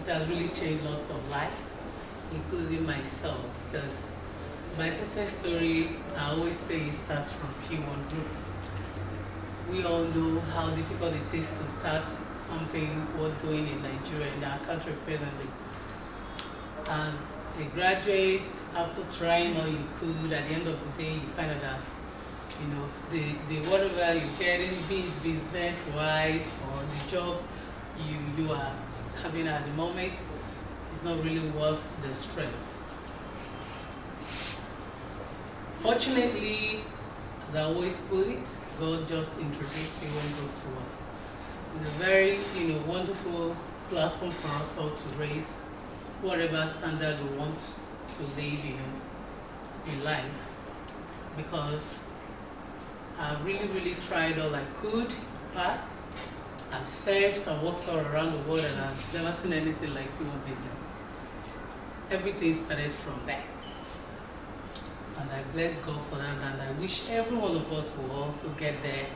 it has really changed lots of lives, including myself, because my success story, I always say, it starts from P1 Group. We all know how difficult it is to start something worth doing in Nigeria, in our country presently. As a graduate, after trying all you could, at the end of the day, you find out that the whatever you're getting, be it business-wise or the job you are having at the moment, is not really worth the stress. Fortunately, as I always put it, God just introduced P1 Group to us. It's a very wonderful platform for us all to raise whatever standard we want to live in life, because I've really tried all I could in the past. I've searched and walked all around the world, and I've never seen anything like P1 Business. Everything started from there. And I bless God for that, and I wish every one of us will also get there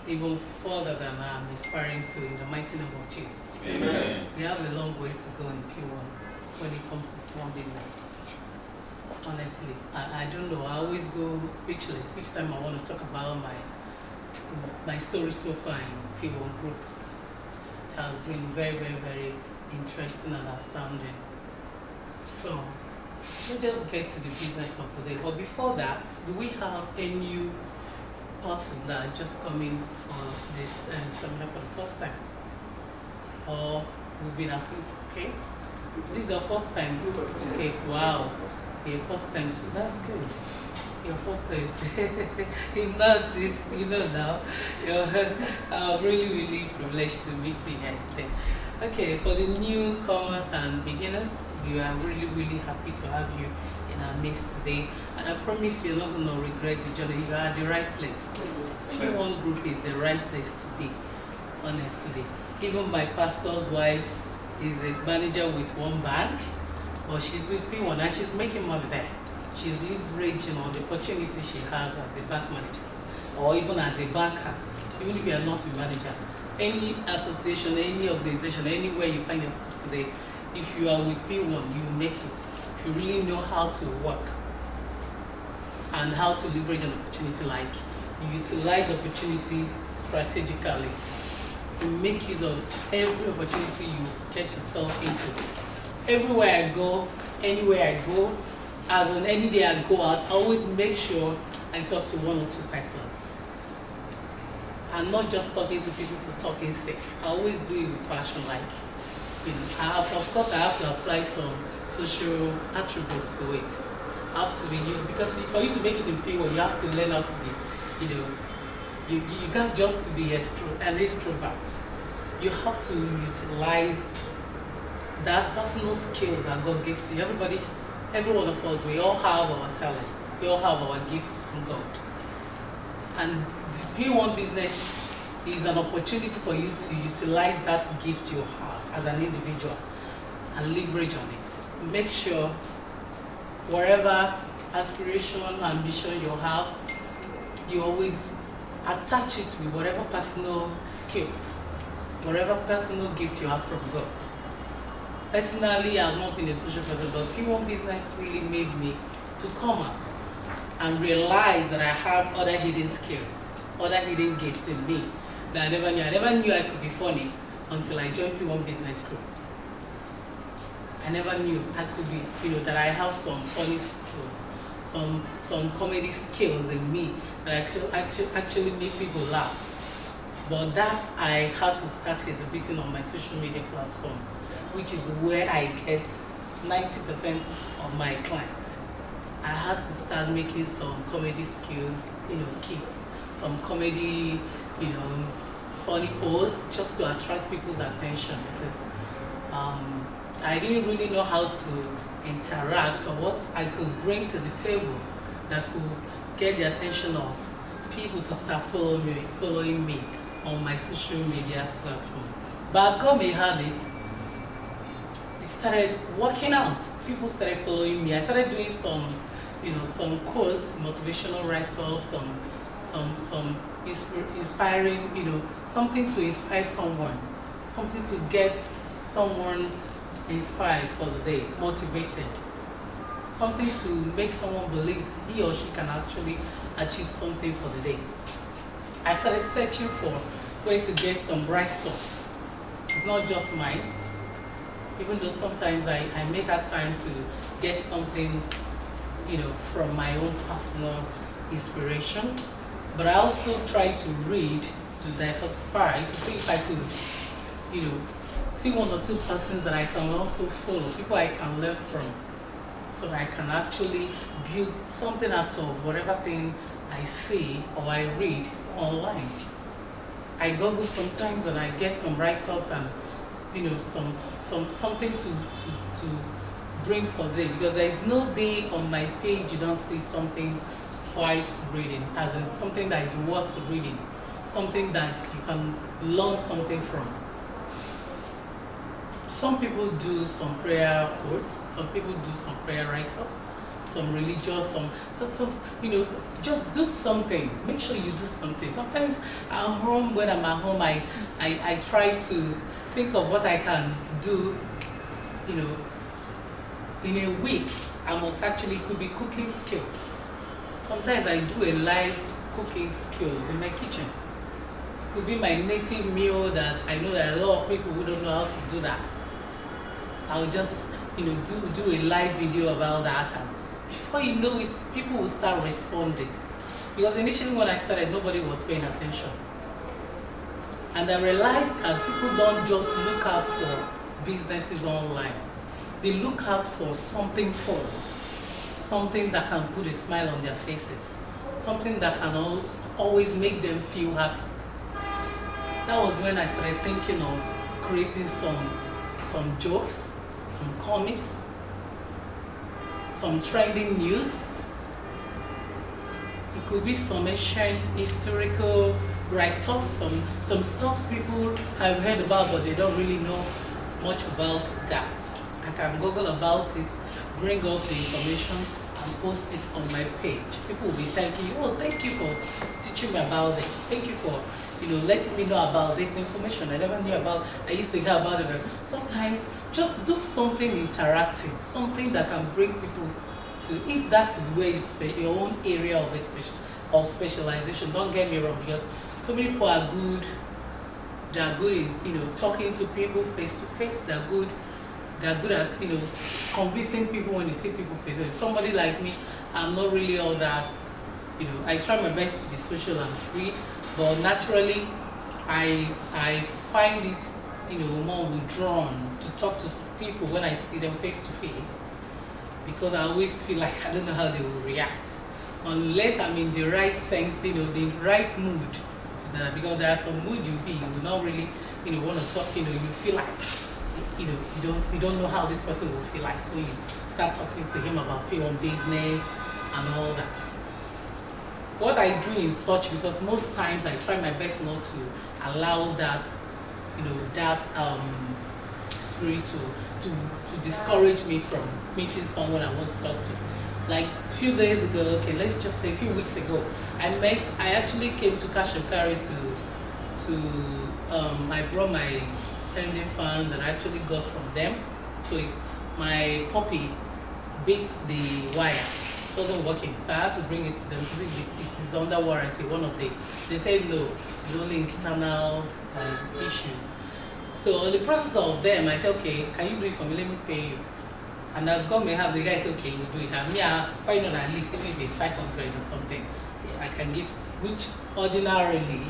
even further than I'm aspiring to, in the mighty name of Jesus. Amen. We have a long way to go in P1 when it comes to Pwan Business. Honestly, I don't know. I always go speechless each time I want to talk about my story so far in P1 Group. It has been very interesting and astounding. So, we'll just get to the business of the day. But before that, do we have a new person that are just coming for this seminar for the first time? Or we've been at it, okay? This is your first time? Okay, wow. Your first time, so that's good. Your first time. It's not this, now. I'm really privileged to meet you here today. Okay, for the newcomers and beginners, we are really happy to have you in our midst today. And I promise you're not going to regret the journey. You are at the right place. P1 Group is the right place to be, honestly. Even my pastor's wife is a manager with one bank, but she's with P1 and she's making money there. She's leveraging on the opportunity she has as a bank manager, or even as a banker, even if you are not a manager. Any association, any organization, anywhere you find yourself today, if you are with P1, you make it. If you really know how to work and how to leverage an opportunity, like you utilize opportunity strategically, you make use of every opportunity you get yourself into. Everywhere I go, anywhere I go, as on any day I go out, I always make sure I talk to one or two persons. I'm not just talking to people for talking sake. I always do it with passion, like, of course I have to apply some social attributes to it. I have to be new, because for you to make it in P1, you have to learn how to be, you can't just to be an extrovert. You have to utilize that personal skills that God gives to you. Every one of us, we all have our talents. We all have our gift from God. And the P1 Business is an opportunity for you to utilize that gift you have as an individual and leverage on it. Make sure wherever aspiration, ambition you have, you always attach it with whatever personal skills, whatever personal gift you have from God. Personally, I've not been a social person, but P1 Business really made me to come out and realize that I have other hidden skills, other hidden gifts in me that I never knew. I never knew I could be funny until I joined P1 Business Group. I never knew I could be, that I have some funny skills, some comedy skills in me that actually make people laugh. But that I had to start exhibiting on my social media platforms, which is where I get 90% of my clients. I had to start making some comedy skills, kits, some comedy, funny posts just to attract people's attention, because I didn't really know how to interact or what I could bring to the table that could get the attention of people to start following me on my social media platform. But as God may have it, started working out. People started following me. I started doing some quotes, motivational write-ups, some inspiring, something to inspire someone, something to get someone inspired for the day, motivated. Something to make someone believe he or she can actually achieve something for the day. I started searching for where to get some write-up. It's not just mine, even though sometimes I make that time to get something, from my own personal inspiration. But I also try to read, to diversify, to see if I could, see one or two persons that I can also follow, people I can learn from, so that I can actually build something out of whatever thing I see or I read online. I Google sometimes and I get some write-ups and something to bring for them, because there is no day on my page you don't see something quite reading, as in something that is worth reading, something that you can learn something from. Some people do some prayer quotes, some people do some prayer write-up, some religious, some just do something. Make sure you do something. Sometimes at home, when I'm at home, I try to think of what I can do, in a week. I must actually, could be cooking skills. Sometimes I do a live cooking skills in my kitchen. It could be my native meal that I know that a lot of people who don't know how to do that. I'll just, do a live video about that, and before you know it, people will start responding. Because initially when I started, nobody was paying attention. And I realized that people don't just look out for businesses online. They look out for something fun, something that can put a smile on their faces, something that can always make them feel happy. That was when I started thinking of creating some jokes, some comics, some trending news. It could be some ancient historical write-ups, some stuff people have heard about but they don't really know much about that. I can Google about it, bring up the information and post it on my page. People will be thanking you. Oh, thank you for teaching me about this. Thank you for letting me know about this information I never knew about. I used to hear about it. Sometimes just do something interactive, something that can bring people to, if that is where you spend your own area of specialization. Don't get me wrong, because so many people are good. They are good in talking to people face to face. They are good at convincing people when you see people face to face. Somebody like me, I'm not really all that. I try my best to be social and free, but naturally, I find it more withdrawn to talk to people when I see them face to face, because I always feel like I don't know how they will react unless I'm in the right sense, the right mood to that. Because there are some mood you will not really want to talk. You feel like you don't know how this person will feel like when you start talking to him about Pwan Business and all that. What I do is such, because most times I try my best not to allow that, that spirit to discourage me from meeting someone I want to talk to. Like a few days ago, okay, let's just say a few weeks ago, I actually came to Cash and Carry I brought my standing fan that I actually got from them. So my puppy beats the wire. It wasn't working, so I had to bring it to them to see if it is under warranty. They said no, it's only internal issues. So on the process of them, I said, okay, can you do it for me? Let me pay you. And as God may have, the guy said, okay, you do it. And me, why not at least, even if it's 500 or something, I can gift, which ordinarily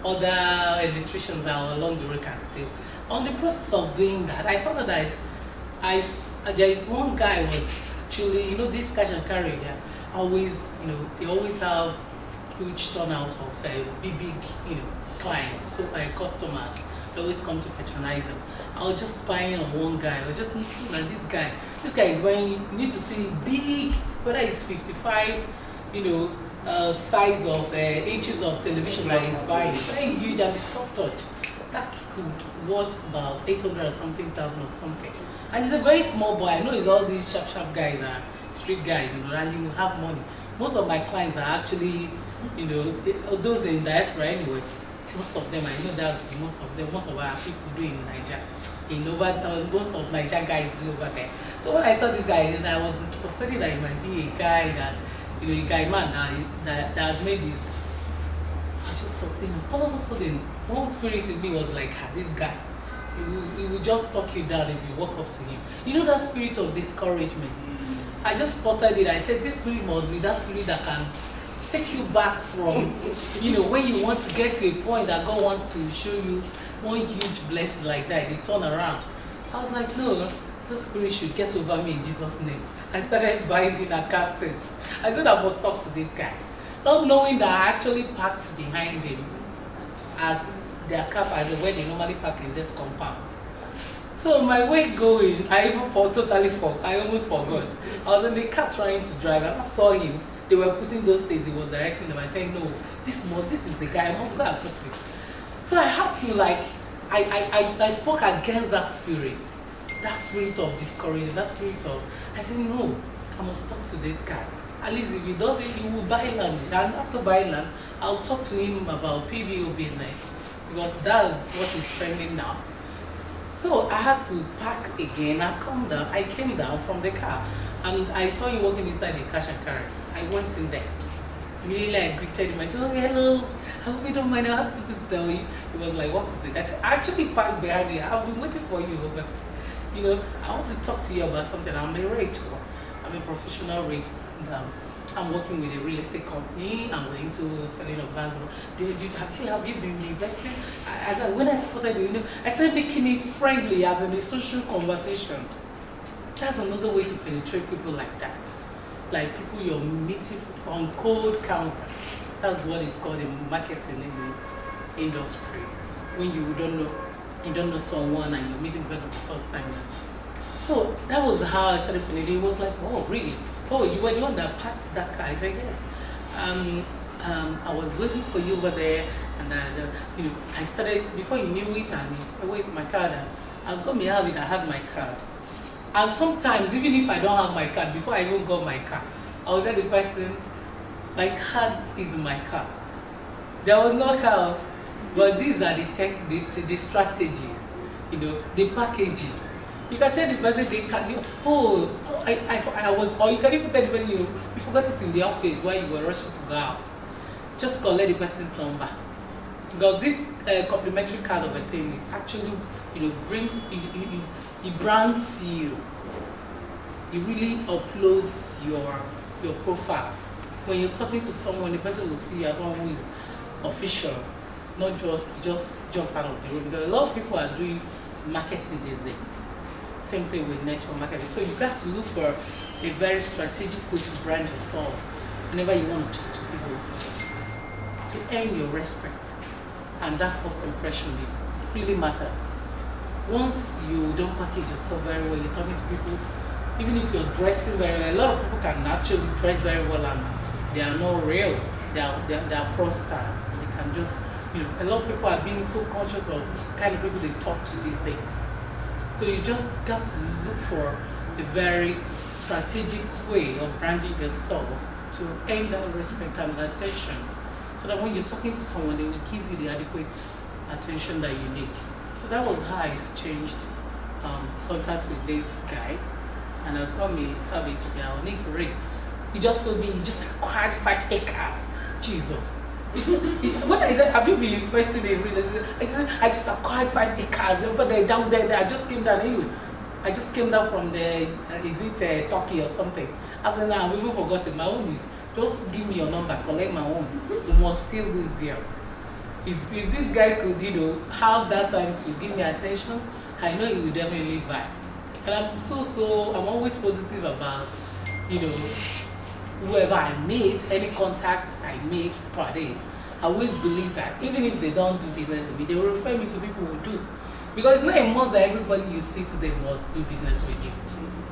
other electricians are along the road can still. On the process of doing that, I found out that there is one guy was actually, this Cash and Carry, they always have huge turnout of big, clients, so customers. They always come to patronize them. I was just spying on one guy. I was just looking at this guy is buying, you need to see big, whether it's 55, size of inches of television that he's buying. Very huge, and it's soft touch. That could worth about 800 or something thousand or something. And he's a very small boy. I know it's all these sharp guys are street guys, and you have money. Most of my clients are actually, those in diaspora anyway. most of them, I know that's most of our people do in Nigeria. Most of Nigeria guys do over there. So when I saw this guy, I was suspecting that he might be a guy that, a guy man that has made this. I just suspected. All of a sudden, one spirit in me was like, this guy, he will just talk you down if you walk up to him. That spirit of discouragement. I just spotted it. I said, this spirit must be that spirit that can take you back from, when you want to get to a point that God wants to show you one huge blessing like that, they turn around. I was like, no, this spirit should get over me in Jesus' name. I started binding and casting. I said I must talk to this guy. Not knowing that I actually parked behind him at their car park, where they normally park in this compound. So my way going, I even totally forgot. I almost forgot. I was in the car trying to drive, and I saw him. They were putting those things, he was directing them. I said, no, this is the guy, I must go and talk to him. So I had to, I spoke against that spirit of discouragement, that spirit of, I said, no, I must talk to this guy. At least if he does it, he will buy land. And after buying land, I'll talk to him about PBO business, because that's what is trending now. So I had to park again. I came down from the car, and I saw him walking inside the cash and carry. I went in there. Immediately I greeted him. I told him, hello, I hope you don't mind, I have something to tell you. He was like, what is it? I said, I actually parked behind you. I've been waiting for you over. I want to talk to you about something. I'm a realtor. I'm a professional realtor. And I'm working with a real estate company. I'm going to selling of lands. Have you been investing? When I spotted you, I started making it friendly, as in a social conversation. That's another way to penetrate people like that. Like people you're meeting on cold canvas. That's what is called in marketing in the industry. When you don't know someone and you're meeting the person for the first time. So that was how I started penetrating. It was like, oh really? Oh, you were the one that packed that car? I said yes. I was waiting for you over there, and I started before you knew it, and you said, where's my card? And I was going to have it. I had my card. And sometimes, even if I don't have my card, before I even got my car, I will tell the person, my card is my car. There was no car, but these are the strategies, the packaging. You can tell the person they can, I was, or you can even tell the person you forgot it in the office while you were rushing to go out. Just collect the person's number. Because this complimentary card of a thing actually, brings, it brands you. It really uploads your profile. When you're talking to someone, the person will see you as someone who is official, not just jump out of the road. Because a lot of people are doing marketing these days. Same thing with network marketing. So you got to look for a very strategic way to brand yourself whenever you want to talk to people, to earn your respect. And that first impression really matters. Once you don't package yourself very well, you're talking to people, even if you're dressing very well, a lot of people can actually dress very well and they are not real. They are fraudsters. They can just, a lot of people are being so conscious of kind of people they talk to these days. So you just got to look for a very strategic way of branding yourself to earn that respect and attention, so that when you're talking to someone, they will give you the adequate attention that you need. So that was how I exchanged contact with this guy, and I was going to have it today. I'll need to read. He just told me he just acquired 5 acres. Jesus. When I said, have you been investing in real estate? I said, I just acquired 5 acres. Over there, down there, I just came down anyway. I just came down from Turkey or something. I said, I've even forgotten. My own is, just give me your number, collect my own. We must seal this deal. If this guy could, have that time to give me attention, I know he will definitely buy. And I'm always positive about, whoever I meet, any contact I make per day. I always believe that even if they don't do business with me, they will refer me to people who do. Because it's not a must that everybody you see today must do business with you.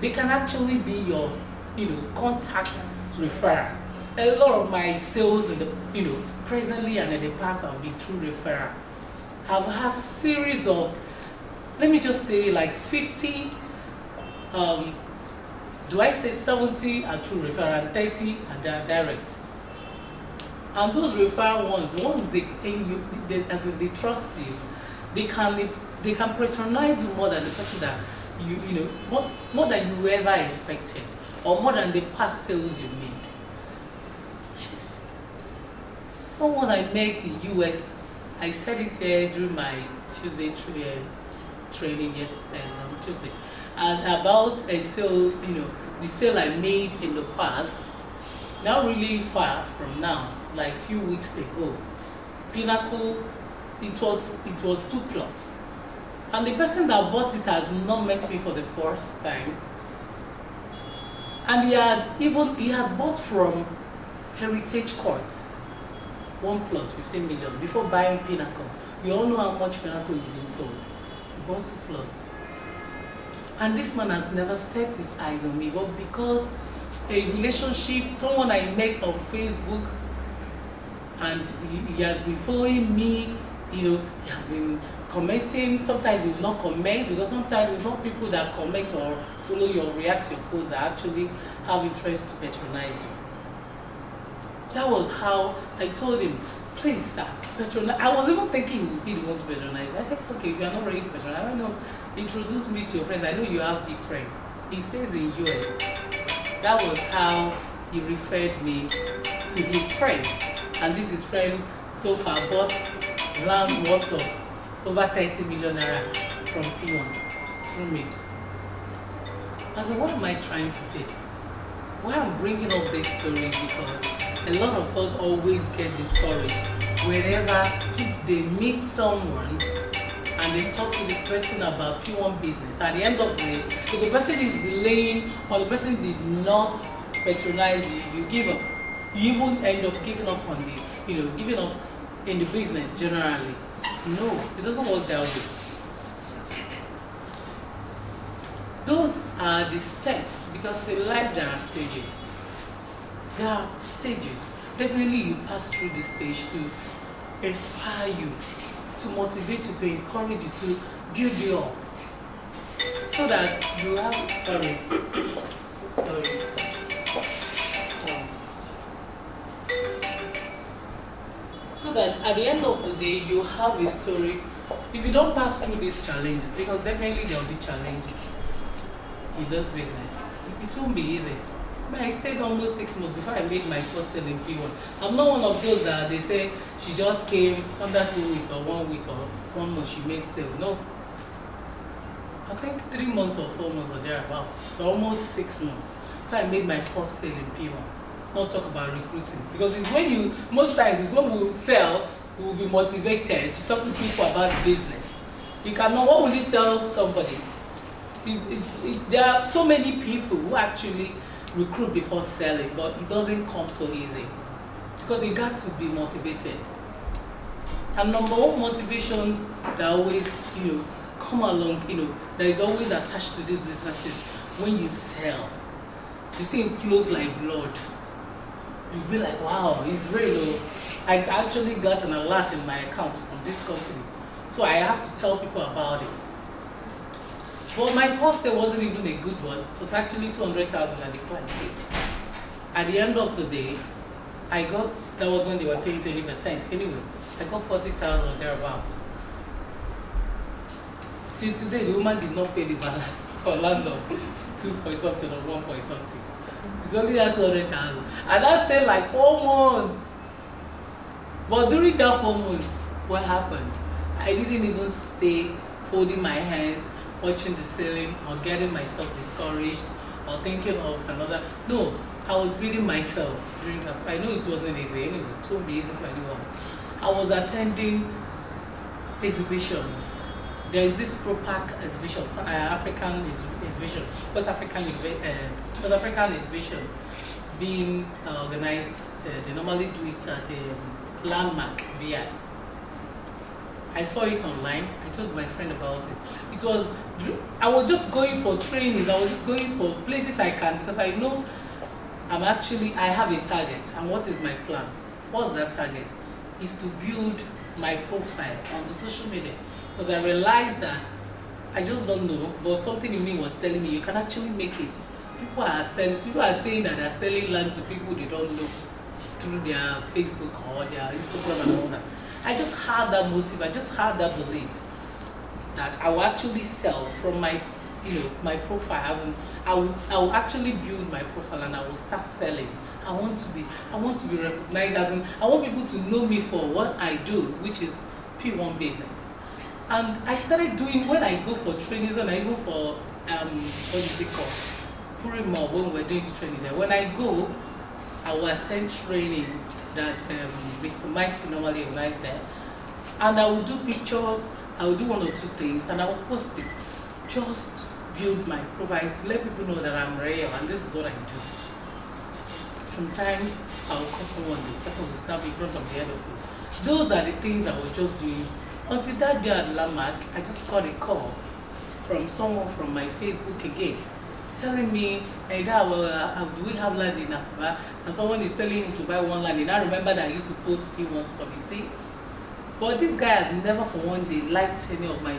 They can actually be your, contact referral. A lot of my sales in the, presently and in the past have been through referral. I've had series of, let me just say, like 50. Do I say 70 are through referral and 30 are direct? And those referral ones, once as in they trust you, they can patronize you more than the person that you know more than you ever expected, or more than the past sales you made. Yes. Someone I met in US, I said it here during my Tuesday training yesterday on Tuesday, and about a sale, the sale I made in the past, not really far from now, like a few weeks ago. Pinnacle, it was 2 plots, and the person that bought it has not met me for the first time, and he has bought from Heritage Court 1 plot 15 million before buying Pinnacle. You all know how much Pinnacle is being sold. He bought 2 plots, and this man has never set his eyes on me, but because a relationship, someone I met on Facebook, and he has been following me, he has been commenting. Sometimes he will not comment, because sometimes it's not people that comment or follow you or react to your post that actually have interest to patronize you. That was how I told him, please sir, patronize. I was even thinking he would be the one to patronize. I said, okay, if you are not ready to patronize, I know, introduce me to your friends. I know you have big friends. He stays in US. That was how he referred me to his friend. And this is friend so far bought land worth of over 30 million naira from P1 through me. I said, what am I trying to say? Why I'm bringing up these stories, because a lot of us always get discouraged whenever they meet someone and they talk to the person about P1 business. At the end of the day, if the person is delaying or the person did not patronize you, you give up. You even end up giving up on giving up in the business generally. No, it doesn't work that way. Those are the steps, because in life there are stages. There are stages. Definitely you pass through this stage to inspire you, to motivate you, to encourage you, to build you up, so that you have, so that at the end of the day you have a story. If you don't pass through these challenges, because definitely there will be challenges in this business, it won't be easy. I stayed almost 6 months before I made my first sale in P1. I'm not one of those that they say she just came under 2 weeks or 1 week or 1 month she made sale. No. I think 3 months or 4 months or thereabout. So almost 6 months before I made my first sale in P1. Not talk about recruiting. Because it's when most times it's when we sell, we will be motivated to talk to people about business. You cannot, what will you tell somebody? There are so many people who actually recruit before selling, but it doesn't come so easy, because you got to be motivated. And number one motivation that always come along, that is always attached to these businesses, when you sell, the thing flows like blood. You'll be like, wow, it's real. I actually got an alert in my account from this company, so I have to tell people about it. But my first sale wasn't even a good one. It was actually 200,000 at the client paid. At the end of the day, that was when they were paying 20%. Anyway, I got 40,000 or thereabouts. Till today, the woman did not pay the balance for land of 2 point something or 1 point something. It's only that 200,000. And that stayed like 4 months. But during that 4 months, what happened? I didn't even stay folding my hands, watching the ceiling, or getting myself discouraged, or thinking of another. No, I was beating myself during that. I know it wasn't easy anyway. It won't be easy for anyone. I was attending exhibitions. There is this ProPac exhibition, African exhibition, West African exhibition being organized. They normally do it at a landmark VI. I saw it online. I told my friend about it. I was just going for trainings. I was just going for places I can, because I know I have a target. And what is my plan? What's that target? Is to build my profile on the social media. Because I realized that I just don't know, but something in me was telling me you can actually make it. People are saying that they're selling land to people they don't know, to through their Facebook or their Instagram and all that. I just had that motive, I just had that belief that I will actually sell from my, my profile. As in, I will actually build my profile and I will start selling. I want to be recognized, as in, I want people to know me for what I do, which is P1 business. And I started doing, when I go for trainings, and I go for what is it called? Purimor, when we're doing the training there. When I go, I will attend training that Mr. Mike normally organizes there. And I will do pictures, I will do one or two things, and I will post it. Just build my profile to let people know that I'm real and this is what I do. Sometimes I will call someone, the person will snap in front of the head office. Those are the things I was just doing. Until that day at Landmark, I just got a call from someone from my Facebook again, telling me, hey, do we have land in Asaba? And someone is telling him to buy one land. And I remember that I used to post P1's policy. But this guy has never for one day liked any of my,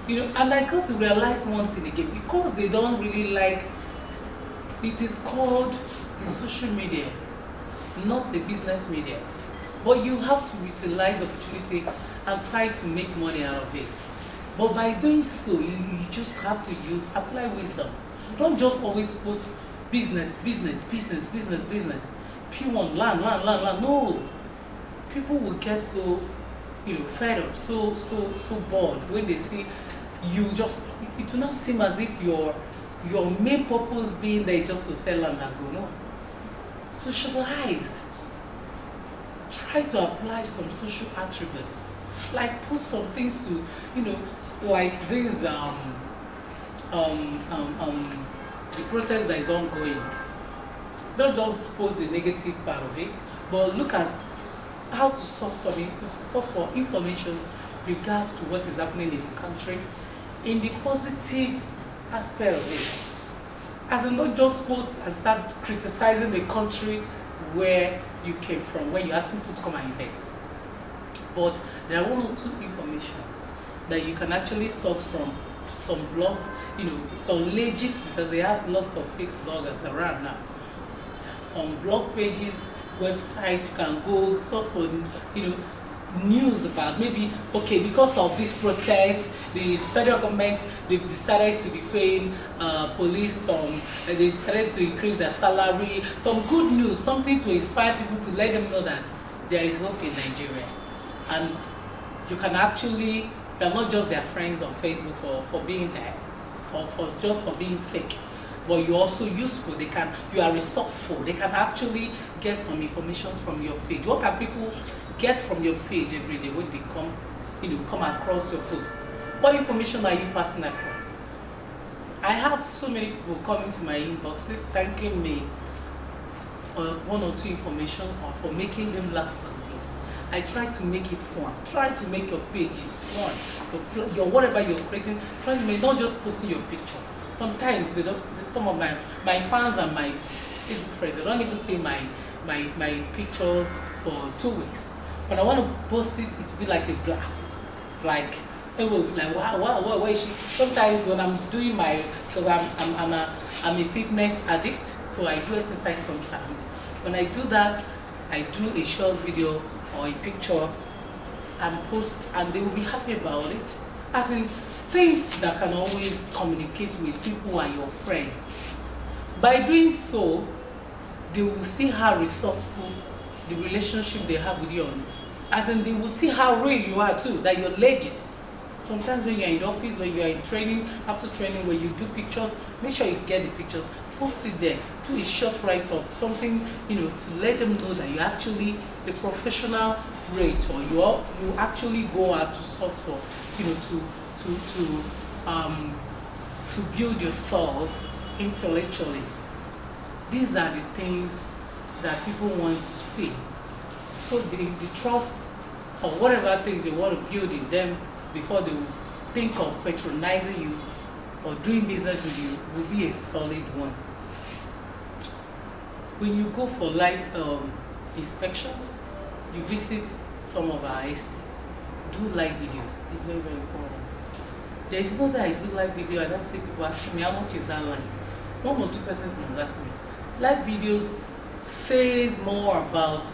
and I got to realize one thing again, because they don't really like, it is called a social media, not a business media. But you have to utilize the opportunity and try to make money out of it. But by doing so, you just have to apply wisdom. Don't just always post business. P1, land. No. People will get so, fed up, so bored when they see you just, it will not seem as if your main purpose being there just to sell land and go. No. Socialize. Try to apply some social attributes. Like put some things to, like this the protest that is ongoing. Don't just post the negative part of it, but look at how to source for information regards to what is happening in the country, in the positive aspect of it. As in, don't just post and start criticizing the country where you came from, where you asking people to come and invest. But there are one or two informations that you can actually source from some blog, some legit, because they have lots of fake bloggers around now. Some blog pages, websites, you can go source for, news about maybe, okay, because of this protest, the federal government, they've decided to be paying police they decided to increase their salary, some good news, something to inspire people, to let them know that there is hope in Nigeria. And you can actually, you're not just their friends on Facebook for being there, for being sick, but you're also useful. You are resourceful. They can actually get some information from your page. What can people get from your page every day when they come across your post? What information are you passing across? I have so many people coming to my inboxes thanking me for one or two informations or for making them laugh for me. I try to make it fun. Try to make your pages fun. Your whatever you're creating, try to make, not just posting your picture. Sometimes some of my fans and my Facebook friends, they don't even see my pictures for 2 weeks. When I want to post it, it will be like a blast. Like, it will be like, wow, where is she? Sometimes when I'm doing because I'm a fitness addict, so I do exercise sometimes. When I do that, I do a short video or a picture and post, and they will be happy about it. As in, things that can always communicate with people who are your friends. By doing so, they will see how resourceful the relationship they have with you. As in, they will see how real you are too, that you're legit. Sometimes when you're in the office, when you're in training, after training, when you do pictures, make sure you get the pictures, post it there, do a short write-up, something, to let them know that you're actually a professional creator. You actually go out to source for, to build yourself intellectually. These are the things that people want to see. So the trust or whatever thing they want to build in them before they will think of patronizing you or doing business with you will be a solid one. When you go for live inspections, you visit some of our estates, do live videos. It's very, very important. There is no that I do live video, I don't see people asking me, how much is that live? 1 or 2 persons must ask me. Live videos says more about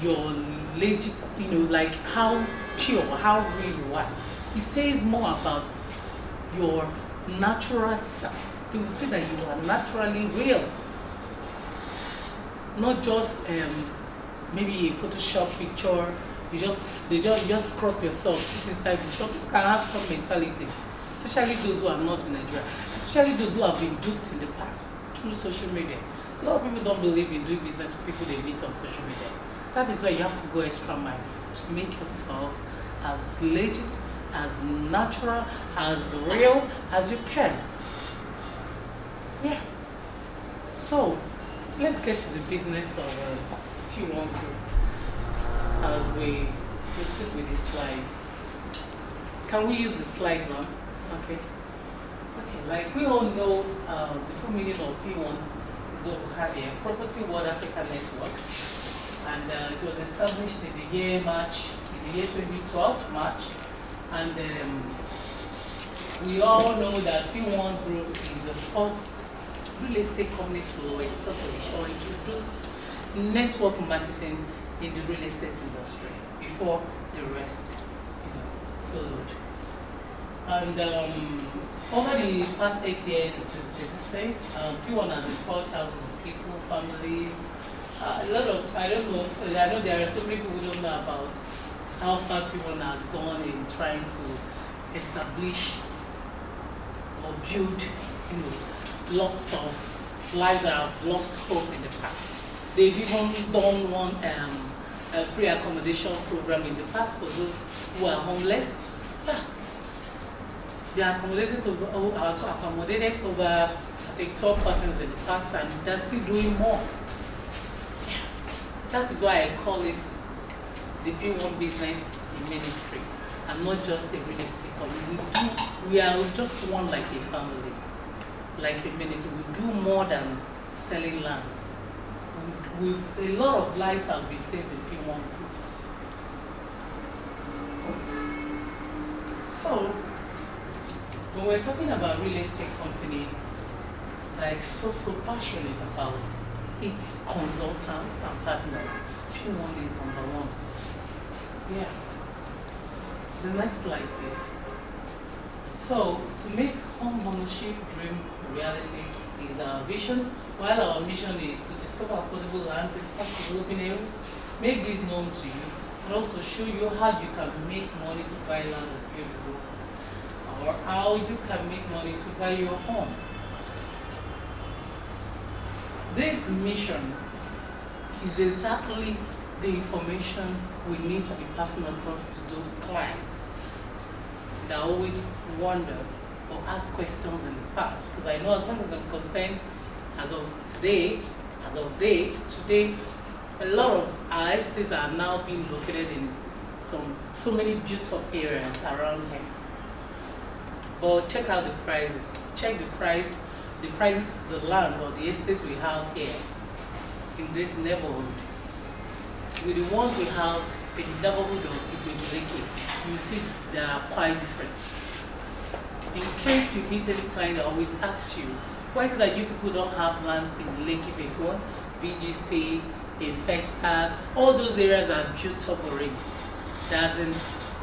your legit, like how pure, how real you are. It says more about your natural self. They will say that you are naturally real. Not just maybe a Photoshop picture, you just crop yourself, put inside. Some people can have some mentality, especially those who are not in Nigeria, especially those who have been duped in the past through social media. A lot of people don't believe in doing business with people they meet on social media. That is why you have to go extra mile to make yourself as legit, as natural, as real as you can. Yeah. So let's get to the business of Pwan Group as we proceed with this slide. Can we use the slide now? Okay. Okay, like we all know, the full meaning of Pwan is what we have here, Property World Africa Network. And it was established in the year 2012, March. And we all know that Pwan Group is the first real estate company to establish or introduce network marketing in the real estate industry before the rest, followed. And over the past 8 years of its existence, Pwan has employed thousands of people, families, a lot of, I don't know, so I know there are so many people who don't know about how far Pwan has gone in trying to establish or build, lots of lives that have lost hope in the past. They've even done one a free accommodation program in the past for those who are homeless. Yeah. They are accommodated over, I think, 12 persons in the past, and they're still doing more. Yeah. That is why I call it the Pwan Business Ministry, and not just a real estate company. We are just one like a family, like a ministry. We do more than selling lands. A lot of lives have been saved in Pwan Group. So, when we're talking about real estate company that is so passionate about its consultants and partners, Pwan is number one. Yeah. The next slide, please. So, to make home ownership dream a reality is our vision, while our mission is to discover affordable lands in fast developing areas, make this known to you, and also show you how you can make money to buy land and build a home, or how you can make money to buy your home. This mission is exactly the information we need to be passing across to those clients that always wonder or ask questions in the past. Because I know, as long as I'm concerned, as of today, today, a lot of our estates are now being located in so many built-up areas around here. But check out the prices. Check the prices of the lands or the estates we have here in this neighborhood. With the ones we have in the neighborhood of Ibekwe, you see they are quite different. In case you meet any client that always asks you, why is it that you people don't have lands in Lekki Phase 1, VGC, in Festa, all those areas are built up already. That's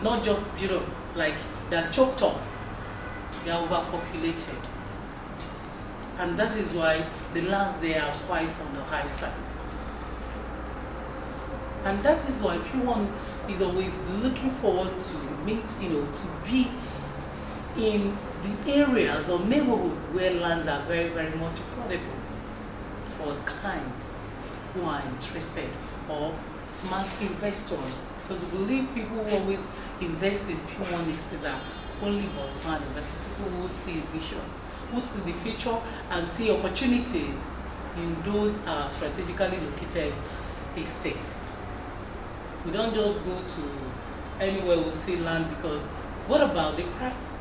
not just built up, like they're choked up, they're overpopulated. And that is why the lands there are quite on the high side. And that is why Pwan is always looking forward to meet, to be in the areas or neighborhood where lands are very, very much affordable for clients who are interested, or smart investors. Because we believe people who always invest in Pwan estates are only but smart investors, people who see vision, who see the future and see opportunities in those strategically located estates. We don't just go to anywhere we see land, because what about the price?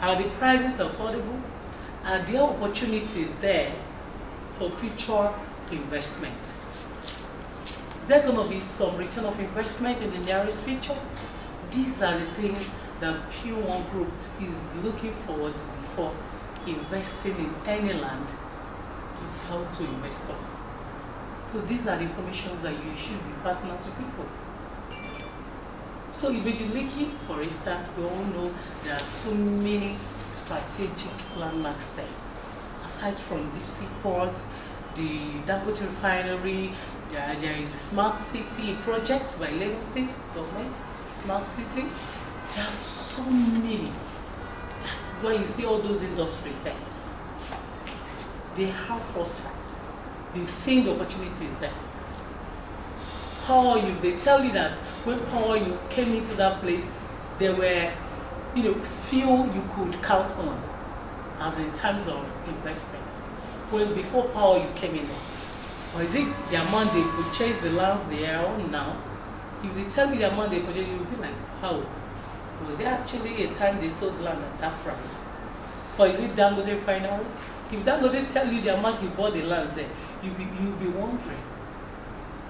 Are the prices affordable? Are there opportunities there for future investment? Is there going to be some return of investment in the nearest future? These are the things that Pwan Group is looking forward to before investing in any land to sell to investors. So these are the informations that you should be passing on to people. So Ibekwe, for instance, we all know there are so many strategic landmarks there. Aside from deep sea port, the Dangote refinery, there is a smart city project by Lagos State government, smart city. There are so many. That is why you see all those industries there. They have foresight. They've seen the opportunities there. Power you, they tell you that when Power you came into that place, there were, few you could count on, as in terms of investment. When before Power you came in there, or is it the amount they purchase the lands they are on now? If they tell me the amount they purchase, you'll be like, how? Was there actually a time they sold land at that price? Or is it Dangote refinery? If Dangote tell you the amount he bought the lands there, you'll be wondering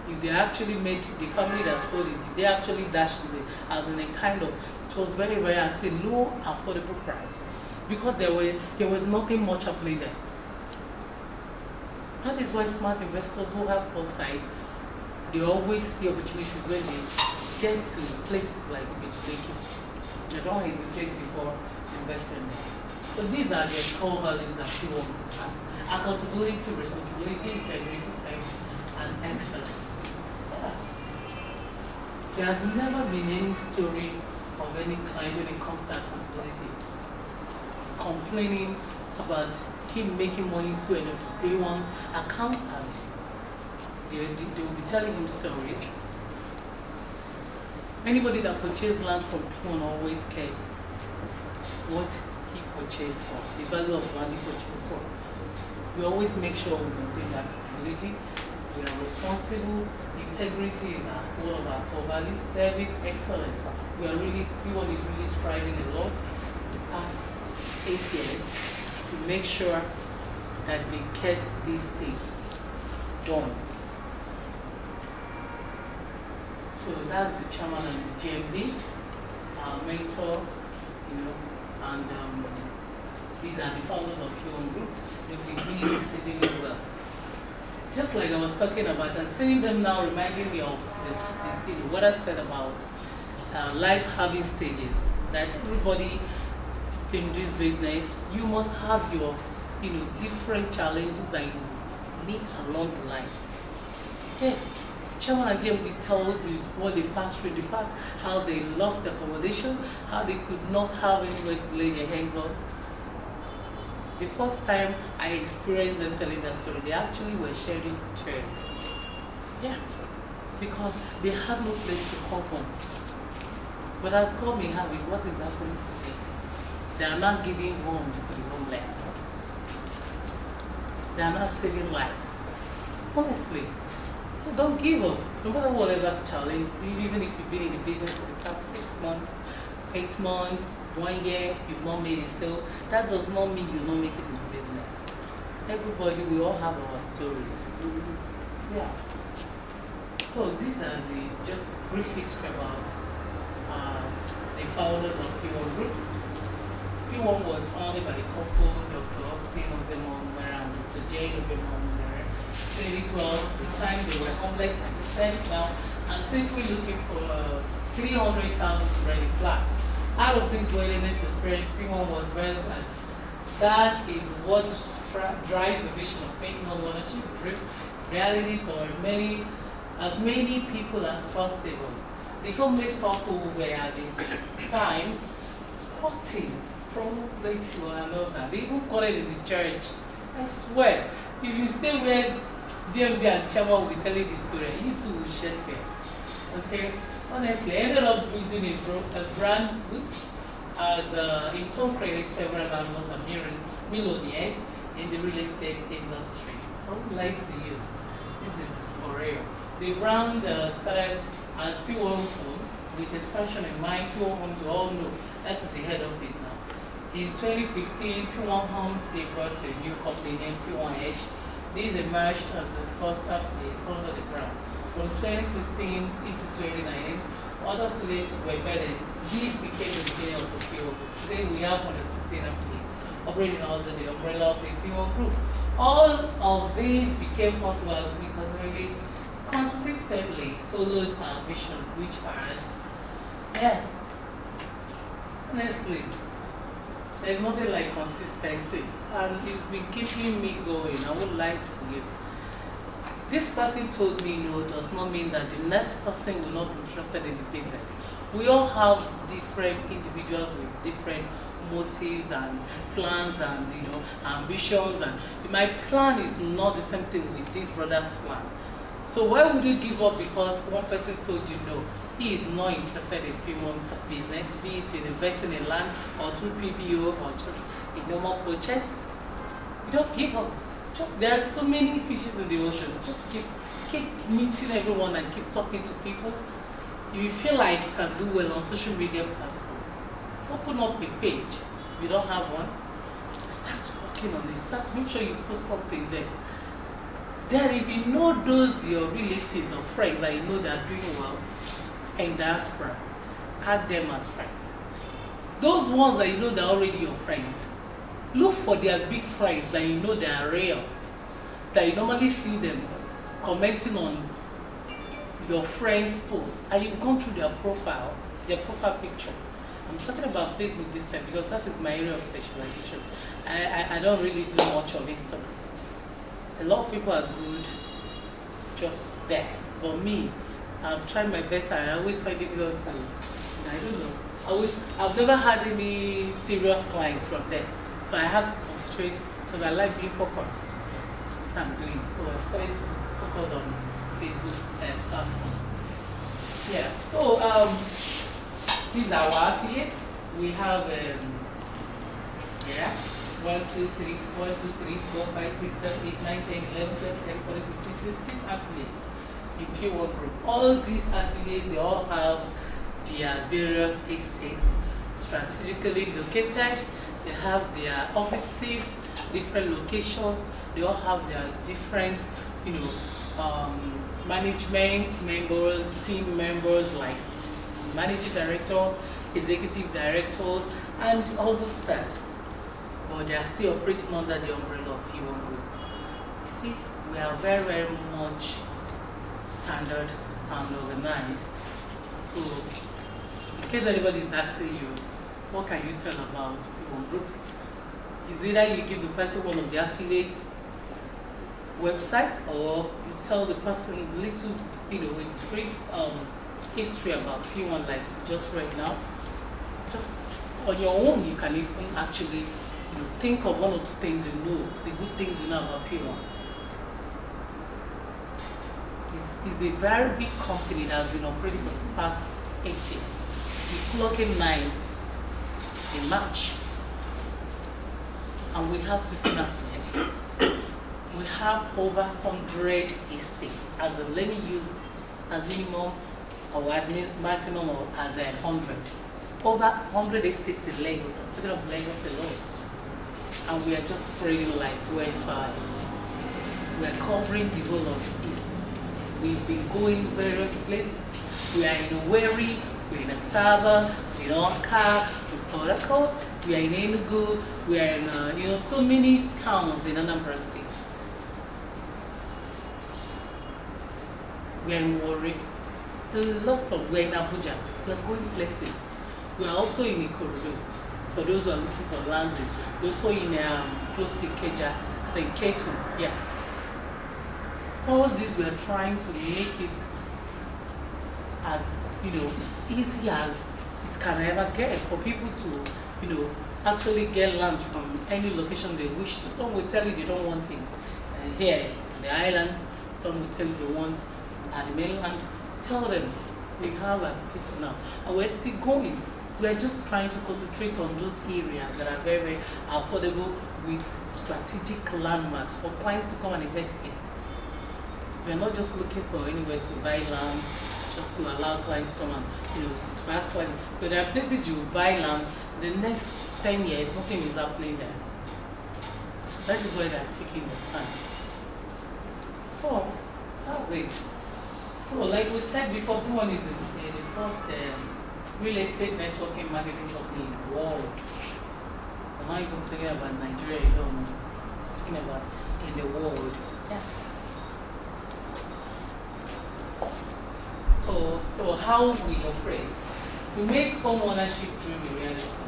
if they actually made the family that sold it, did they actually dash it as in a kind of, it was very, very at a low affordable price, because there was nothing much happening there. That is why smart investors who have foresight, they always see opportunities when they get to places like Ibekwe. They don't hesitate before investing there. So these are the core values that people have: accountability, responsibility, integrity, service, and excellence. Yeah. There has never been any story of any kind when it comes to accountability complaining about him making money to enough to pay one accountant. They will be telling him stories. Anybody that purchased land from Pwan always cared what he purchased for, the value of land he purchased for. We always make sure we maintain that accountability. We are responsible. Integrity is one of our core values. Service excellence. Everyone is really striving a lot the past 8 years to make sure that they get these things done. So that's the chairman and the GMD, our mentor, and these are the founders of Pwan Group. They've been really sitting well. Just like I was talking about, and seeing them now reminding me of this, what I said about life having stages. That everybody in this business, you must have your, different challenges that you meet along the line. Yes. Chairman and GMD tells you what they passed through in the past, how they lost their accommodation, how they could not have anywhere to lay their heads on. The first time I experienced them telling that story, they actually were shedding tears. Yeah, because they had no place to call home. But as God may have it, what is happening today? They are not giving homes to the homeless. They are not saving lives. Honestly. So don't give up, no matter whatever challenge, even if you've been in the business for the past 6 months, 8 months, 1 year, you've not made a sale, that does not mean you'll not make it in the business. Everybody, we all have our stories. Yeah. So these are just brief history about the founders of Pwan Group. Pwan was founded by the couple, Dr. Austin Ozemon and Dr. Jane Obemon. 2012, the time they were homeless 2% now, and simply looking for 300,000 to rent flats. Out of this wilderness experience, Pwan was very glad. That is what drives the vision of making home ownership reality for as many people as possible. The homeless couple were at the time spotting from one place to another. They even squatted in the church. I swear, if you stay where GMD and Chairman will be telling the story, you too will shed tears. Okay? Honestly, I ended up building a brand which has in turn created several animals and millionaires in the real estate industry. I won't lie to you. This is for real. The brand started as Pwan Homes with expansion in mind. Pwan Homes, you all know, that is the head office now. In 2015, Pwan Homes, they brought a new company named Pwan Edge. These emerged as the first affiliate under the brand. From 2016 into 2019, other affiliates were embedded. These became the beginning of the Pwan Group. Today we have 116 affiliates operating under the umbrella of the Pwan Group. All of these became possible because we consistently followed our vision, which was, yeah, honestly, there's nothing like consistency, and it's been keeping me going. I would like to give. This person told me no does not mean that the next person will not be interested in the business. We all have different individuals with different motives and plans and ambitions, and my plan is not the same thing with this brother's plan. So why would you give up because one person told you no? He is not interested in P1 business, be it in investing in land or through PBO or just a normal purchase. You don't give up. Just there are so many fishes in the ocean. Just keep meeting everyone and keep talking to people. If you feel like you can do well on social media platform, open up a page. If you don't have one, start working on this. Make sure you post something there. Then if you know those your relatives or friends that you know that are doing well in diaspora, add them as friends. Those ones that you know that are already your friends, look for their big friends that you know they are real, that you normally see them commenting on your friends' posts, and you come through their profile picture. I'm talking about Facebook this time because that is my area of specialization. I don't really do much of Instagram. A lot of people are good just there, but me, I've tried my best and I always find it difficult to, I don't know, I've never had any serious clients from there, so I had to concentrate because I like being focused. I'm doing so. I decided to focus on Facebook platform. Yeah. So these are our affiliates. We have 1, 2, 3, 4, 5, 6, 7, 8, 9, 10, 11, 12, 13, 14, 15, 16 affiliates in P1 Group. All these affiliates, they all have their various estates strategically located. They have their offices, different locations. They all have their different, management members, team members like managing directors, executive directors, and all the staffs. But they are still operating under the umbrella of P1 Group. You see, we are very, very much standard and organized. So, in case anybody is asking you, what can you tell about P1 Group? It's either you give the person one of the affiliates websites, or you tell the person little, a brief history about P1, like just right now. Just on your own, you can even actually think of 1 or 2 things you know, the good things you know about P1. It's a very big company that has been operating for the past 8 years. We clock in 9 in March, and we have 16 affiliates. We have over 100 estates, as a, let me use as minimum or as maximum or as 100. Over 100 estates in Lagos. I'm talking of Lagos alone. And we are just spreading like wildfire. We are covering the whole of East. We've been going various places. We are in Owerri, we're in Asaba, we're in Oka, in Port Harcourt, we are in Enugu, we are in so many towns in Anambra State. We are in Warri, we're in Abuja, we are going places. We are also in Ikorodu, for those who are looking for lands. We're also in close to Ikeja, I think Ketu, yeah. All this we are trying to make it as easy as it can ever get for people to actually get land from any location they wish to. Some will tell you they don't want it here on the island. Some will tell you they want at the mainland. Tell them we have at Ketu now, and we're still going. We are just trying to concentrate on those areas that are very, very affordable with strategic landmarks for clients to come and invest in. We are not just looking for anywhere to buy lands just to allow clients to come and, to actually, but there are places you buy land, the next 10 years, nothing is happening there. So that is why they are taking the time. So, that's it. So, like we said before, Pwan is the first real estate networking marketing company in the world. We're not even talking about Nigeria alone. We're talking about in the world. Yeah. So how we operate to make home ownership dream a reality.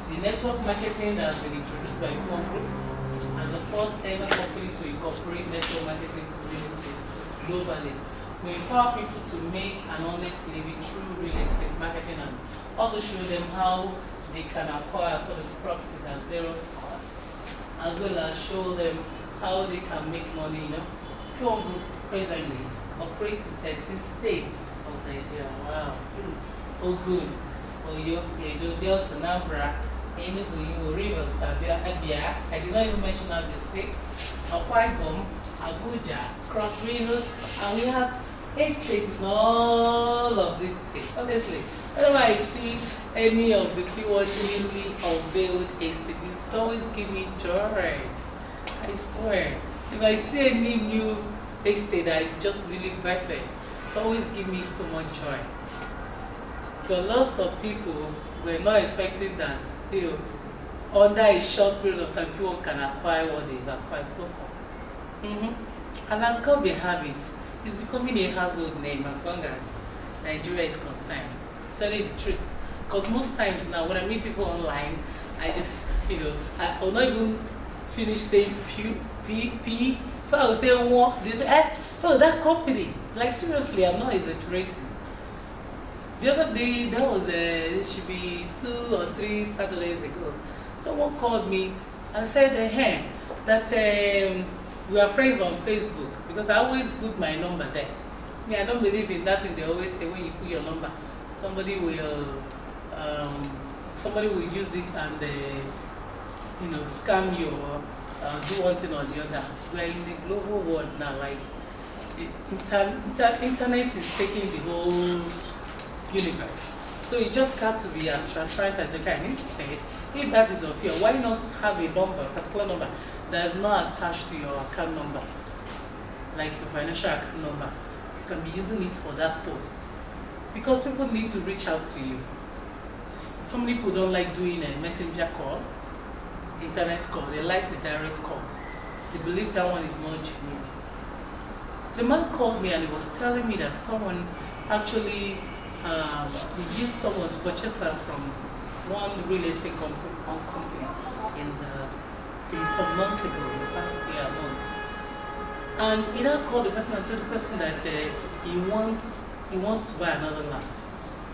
The network marketing that has been introduced by Pwan Group as the first ever company to incorporate network marketing to real estate globally. We empower people to make an honest living through real estate marketing and also show them how they can acquire affordable properties at zero cost, as well as show them how they can make money. You know, Pwan Group presently operates in 13 states of Nigeria. Wow. Ogun, Oyo, Edo, Delta, Nambra, Enugu, Rivers, Abia. I did not even mention out the state. Akwa Ibom, Abuja, Cross Rivers, and we have 8 states in all of these states. Honestly, whenever I see any of the Pwan newly unveiled estates, it always gives me joy. I swear. If I see any new estate that I just really birthday, it always gives me so much joy. Because lots of people were not expecting that, you know, under a short period of time, people can acquire what they've acquired so far. And as God may have it, it's becoming a household name as long as Nigeria is concerned. Telling the truth. Because most times now, when I meet people online, I just, you know, I will not even finish saying P. If I would say what, they say, oh, that company. Like, seriously, I'm not exaggerating. The other day, that was, it should be 2 or 3 Saturdays ago, someone called me and said, hey, that we are friends on Facebook, because I always put my number there. Me, I don't believe in that thing they always say when you put your number, somebody will use it and, you know, scam you or do one thing or the other. We're in the global world now, like, internet is taking the whole universe. So you just got to be as transparent as you can. Instead, if that is of you, why not have a number, a particular number that is not attached to your account number, like your financial account number? You can be using it for that post. Because people need to reach out to you. Some people don't like doing a messenger call, internet call. They like the direct call. They believe that one is more genuine. The man called me and he was telling me that someone actually he used someone to purchase land from one real estate company in some months ago, in the past year months. And he now called the person and told the person that he wants to buy another land.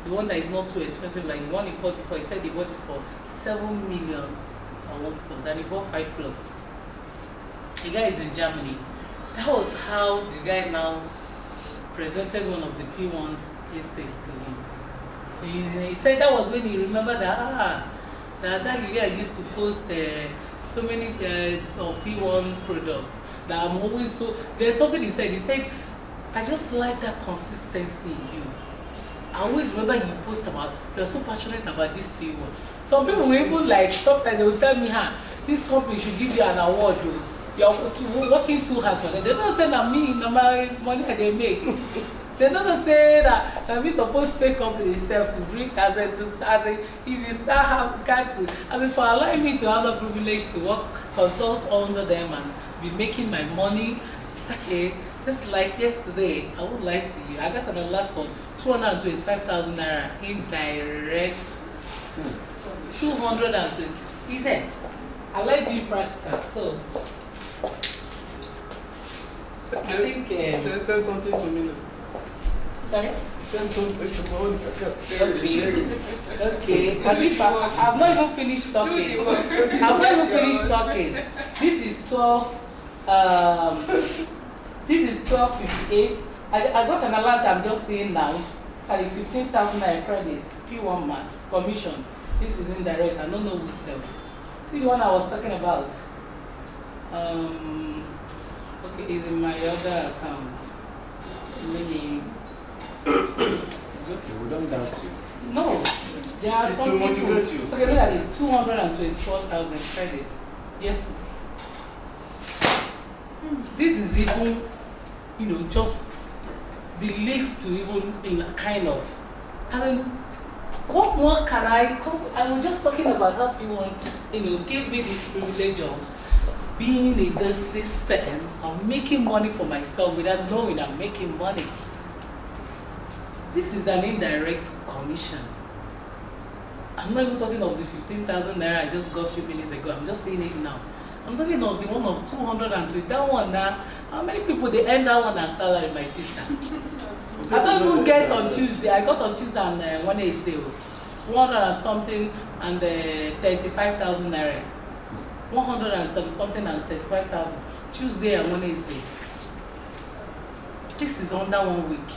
The one that is not too expensive, like the one he bought before. He said he bought it for 7 million on one plot, and he bought 5 plots. The guy is in Germany. That was how the guy now presented one of the P1's estates to him. He said that was when he remembered that that guy used to post so many of P1 products that I'm always so. There's something he said, I just like that consistency in you. I always remember you post about, you're so passionate about this P1. Some people will even like, sometimes they will tell me, this company should give you an award though. You're working too hard for them. They don't say that me, no matter how money they make. They don't say that we're supposed to pay company itself to bring as a if you start for allowing me to have the privilege to work, consult under them and be making my money. Okay, just like yesterday, I would lie to you. I got an alert for 225,000 naira indirect. 220. He said, I like being practical, so I think. Send something to me. Sorry? Send something to me. Okay. As if I've not even finished talking. I've not even finished talking. This is 12. This is 12:58. I got an alert. I'm just seeing now. 15,000 credits. P1 max commission. This is indirect. I don't know who sell. See the one I was talking about. Okay, is in my other account. Maybe. It's okay, we don't doubt you. No, there are it's some to people. motivate you. Okay, look at it. 224,000 credits. Yes. This is even, you know, just the least to even in a kind of. What more can I was just talking about how people, you know, gave me this privilege of being in this system of making money for myself without knowing I'm making money. This is an indirect commission. I'm not even talking of the 15,000 naira I just got a few minutes ago. I'm just saying it now. I'm talking of the one of 220. That one now, how many people they earn that one as salary, my sister? I don't even get on Tuesday. I got on Tuesday and Wednesday. 100 and something and 35,000 naira. 107 something and 35,000. Tuesday and Wednesday. This is under 1 week.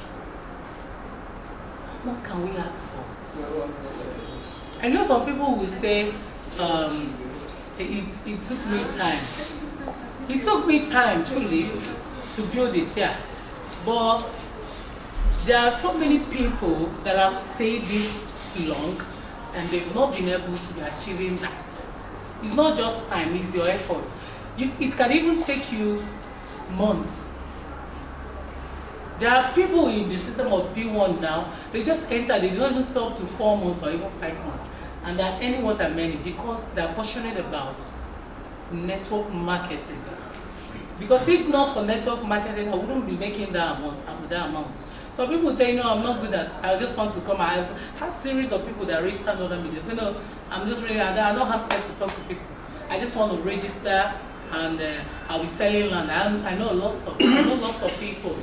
What can we ask for? I know some people will say, it took me time. It took me time, truly, to build it here. But there are so many people that have stayed this long and they've not been able to be achieving that. It's not just time, it's your effort. It can even take you months. There are people in the system of P1 now, they just enter, they don't even stop to 4 months or even 5 months. And they're earning what I mean because they're passionate about network marketing. Because if not for network marketing, I wouldn't be making that amount. Some people tell you, no, I'm not good at it. I just want to come. I've had series of people that register under me. They say, no, I'm just really, I don't have time to talk to people. I just want to register and I'll be selling land. I know lots of people.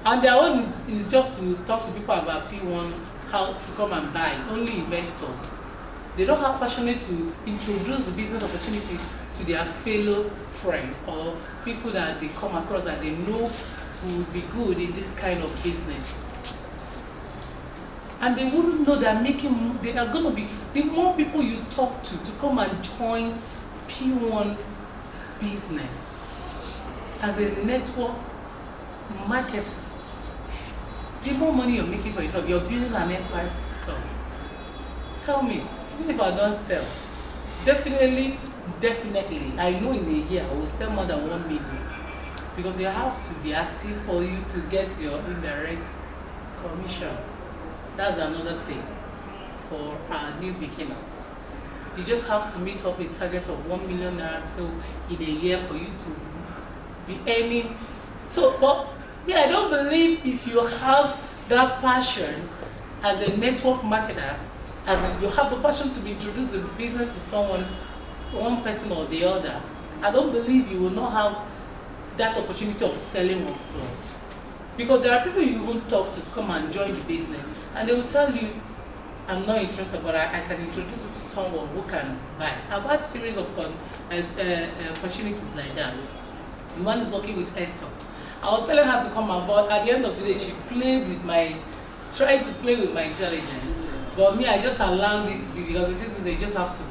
And their own is just to talk to people about P1, how to come and buy, only investors. They don't have passionate to introduce the business opportunity to their fellow friends or people that they come across that they know would be good in this kind of business. And they wouldn't know they are going to be, the more people you talk to come and join P1 business as a network marketer, the more money you're making for yourself, you're building an empire for yourself. Tell me, even if I don't sell, definitely, I know in a year I will sell more than 1 million. Because you have to be active for you to get your indirect commission. That's another thing for our new beginners. You just have to meet up a target of 1 million naira so in a year for you to be earning. So, but yeah, I don't believe if you have that passion as a network marketer, as you have the passion to introduce the business to someone, one person or the other, I don't believe you will not have that opportunity of selling one plot. Because there are people you won't talk to come and join the business and they will tell you, I'm not interested, but I can introduce you to someone who can buy. I've had series of opportunities like that. One is working with Airtel. I was telling her to come on board. At the end of the day, she tried to play with my intelligence. But me, I just allowed it to be because this is, you just have to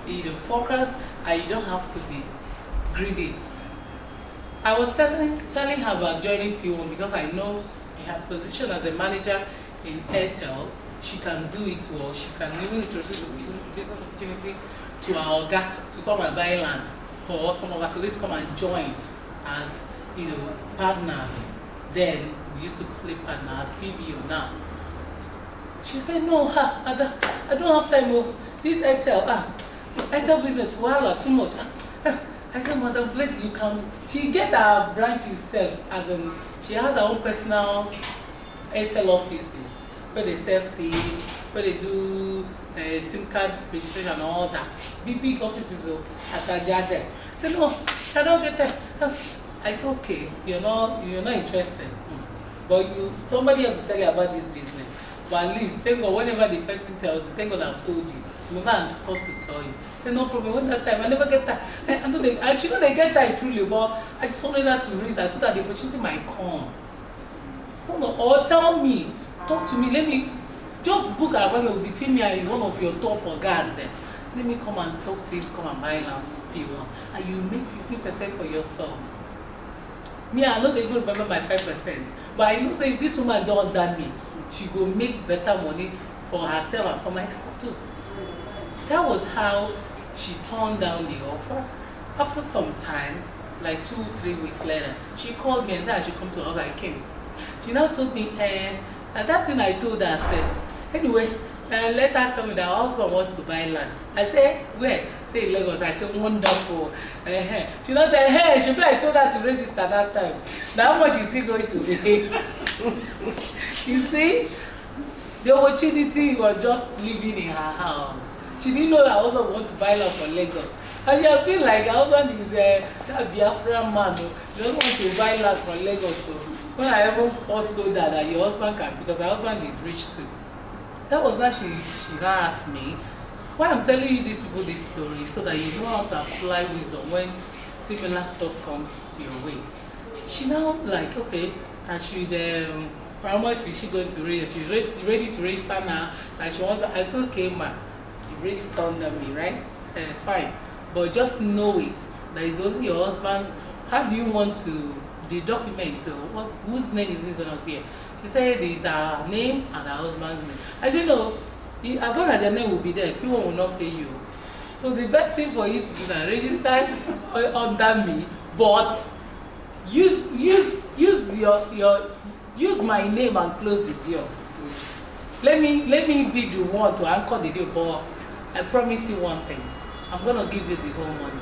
be focused and you don't have to be greedy. I was telling her about joining P1 because I know in her position as a manager in Airtel, she can do it well. She can even introduce a business opportunity to our Oga to come and buy land, or some of our colleagues come and join as partners. Then we used to call it partners, PBO now. She said, no, I don't have time. This Airtel business, wow, too much. I said, Madam, please, you can. She get her branch herself, as in, she has her own personal Airtel offices where they sell SIM, where they do SIM card registration and all that. Big offices at Ajade. I said, no, I don't get that. I said, okay, you're not interested. But somebody else will tell you about this business. But at least, thank God, whenever the person tells you, thank God I've told you. Remember, I'm the first to tell you. Say, no problem, when that time, I never get time. I know they get time truly, but I just wanted that to risk. I thought that the opportunity might come. Or tell me, talk to me, let me just book an appointment between me and one of your top guys there. Let me come and talk to you to come and buy land for P1. And you make 15% for yourself. Me, I don't even remember my 5%. But I know say if this woman don't than me, she go make better money for herself and for myself too. That was how she turned down the offer. After some time, like 2-3 weeks later, she called me and said I should come to her. I came. She now told me, and that thing I told her, I said, anyway, And later told me that her husband wants to buy land. I say, where? Say in Lagos. I say, wonderful. She don't say, hey, she I told her to register that time. Now how much is he going to pay? You see, the opportunity was just living in her house. She didn't know that I also want to buy land for Lagos. And you feel like her husband is that Biafran man who doesn't want to buy land from Lagos. So when I ever first told her that your husband can, because her husband is rich too. That was that she now asked me, why I'm telling you these people this story, so that you know how to apply wisdom when similar stuff comes your way. She now like, okay, and she how much is she going to raise? She's ready to register now, and she wants that. I said, okay, ma, you register under me, right? Fine, but just know it. That is only your husband's. How do you want to the document? Whose name is it going to be? She said it is her name and her husband's name. I said, no, as long as your name will be there, people will not pay you. So the best thing for you to do is register under me, but use my name and close the deal. Let me be the one to anchor the deal, but I promise you one thing. I'm gonna give you the whole money.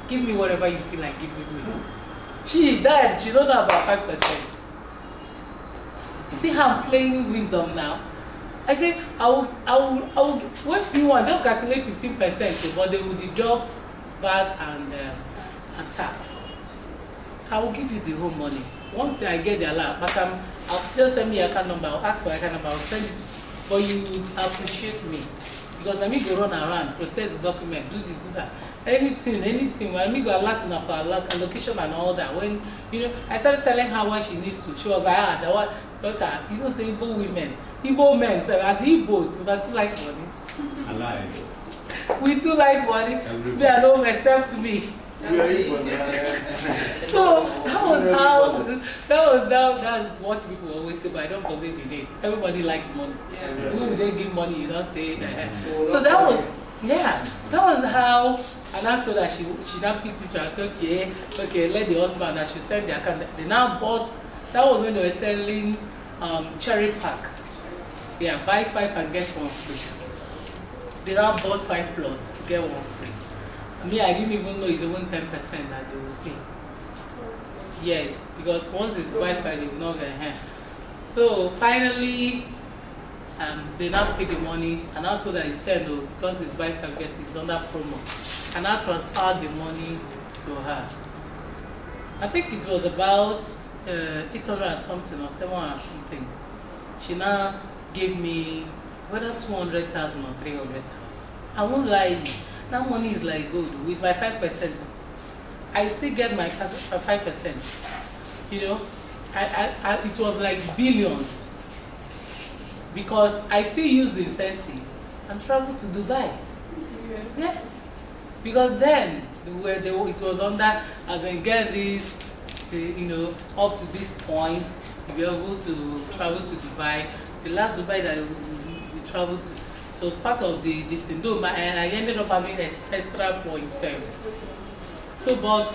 Give me whatever you feel like giving me. She died, she don't know about 5%. See how I'm playing wisdom now? I say, I will when P1 just calculate 15%, but they will deduct VAT and tax. I will give you the whole money. Once I get the alert, but I'll just send me your account number, I'll ask for your account number, I'll send it to you. But you appreciate me. Because let me go run around, process the document, do this, do that. Anything. When me go alert enough for allocation and all that. When, I started telling her what she needs to. She was like, that what, because say Igbo women, Igbo men, so as Igbos, we too like money. Alive. We too like money. Everybody. They are no except me. So that's what people always say, but I don't believe in it. Everybody likes money. Yeah. Who would they give money? You don't say it. So that was how. And I told her she now picked it and said, okay, let the husband, and she sent the account. They now bought. That was when they were selling cherry pack. Yeah, buy 5 and get 1 free. They now bought 5 plots to get 1 free. Me, I didn't even know it's even 10% that they will pay. Yes, because once it's Wi-Fi, they will not get a hand. So finally, they now pay the money, and I told her it's 10 though, because it's Wi-Fi, it's under promo. And I transferred the money to her. I think it was about 800 and something or 700 and something. She now gave me whether 200,000 or 300,000. I won't lie. That money is like gold. With my 5%, I still get my 5%. It was like billions. Because I still use the incentive and travel to Dubai. Yes. Because then, it was under, as in get this, up to this point, we were able to travel to Dubai. The last Dubai that we traveled to, so it was part of this thing. Though, and I ended up having extra points. So, but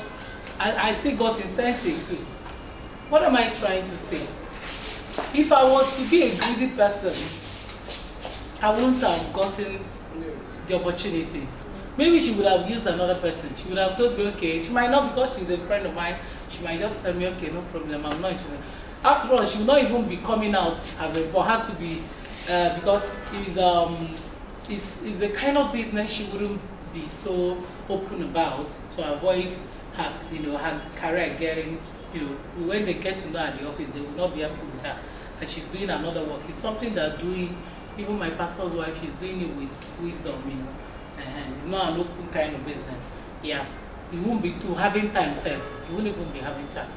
I still got incentive too. What am I trying to say? If I was to be a greedy person, I wouldn't have gotten the opportunity. Maybe she would have used another person. She would have told me, okay, she might not, because she's a friend of mine, she might just tell me, okay, no problem, I'm not interested. After all, she will not even be coming out for her to be, because it's a kind of business she wouldn't be so open about to avoid her, her career getting, when they get to know her at the office, they will not be happy with her. And she's doing another work. It's something they're doing, even my pastor's wife, she's doing it with wisdom, It's not an open kind of business. Yeah. You won't be too having time, self. You won't even be having time.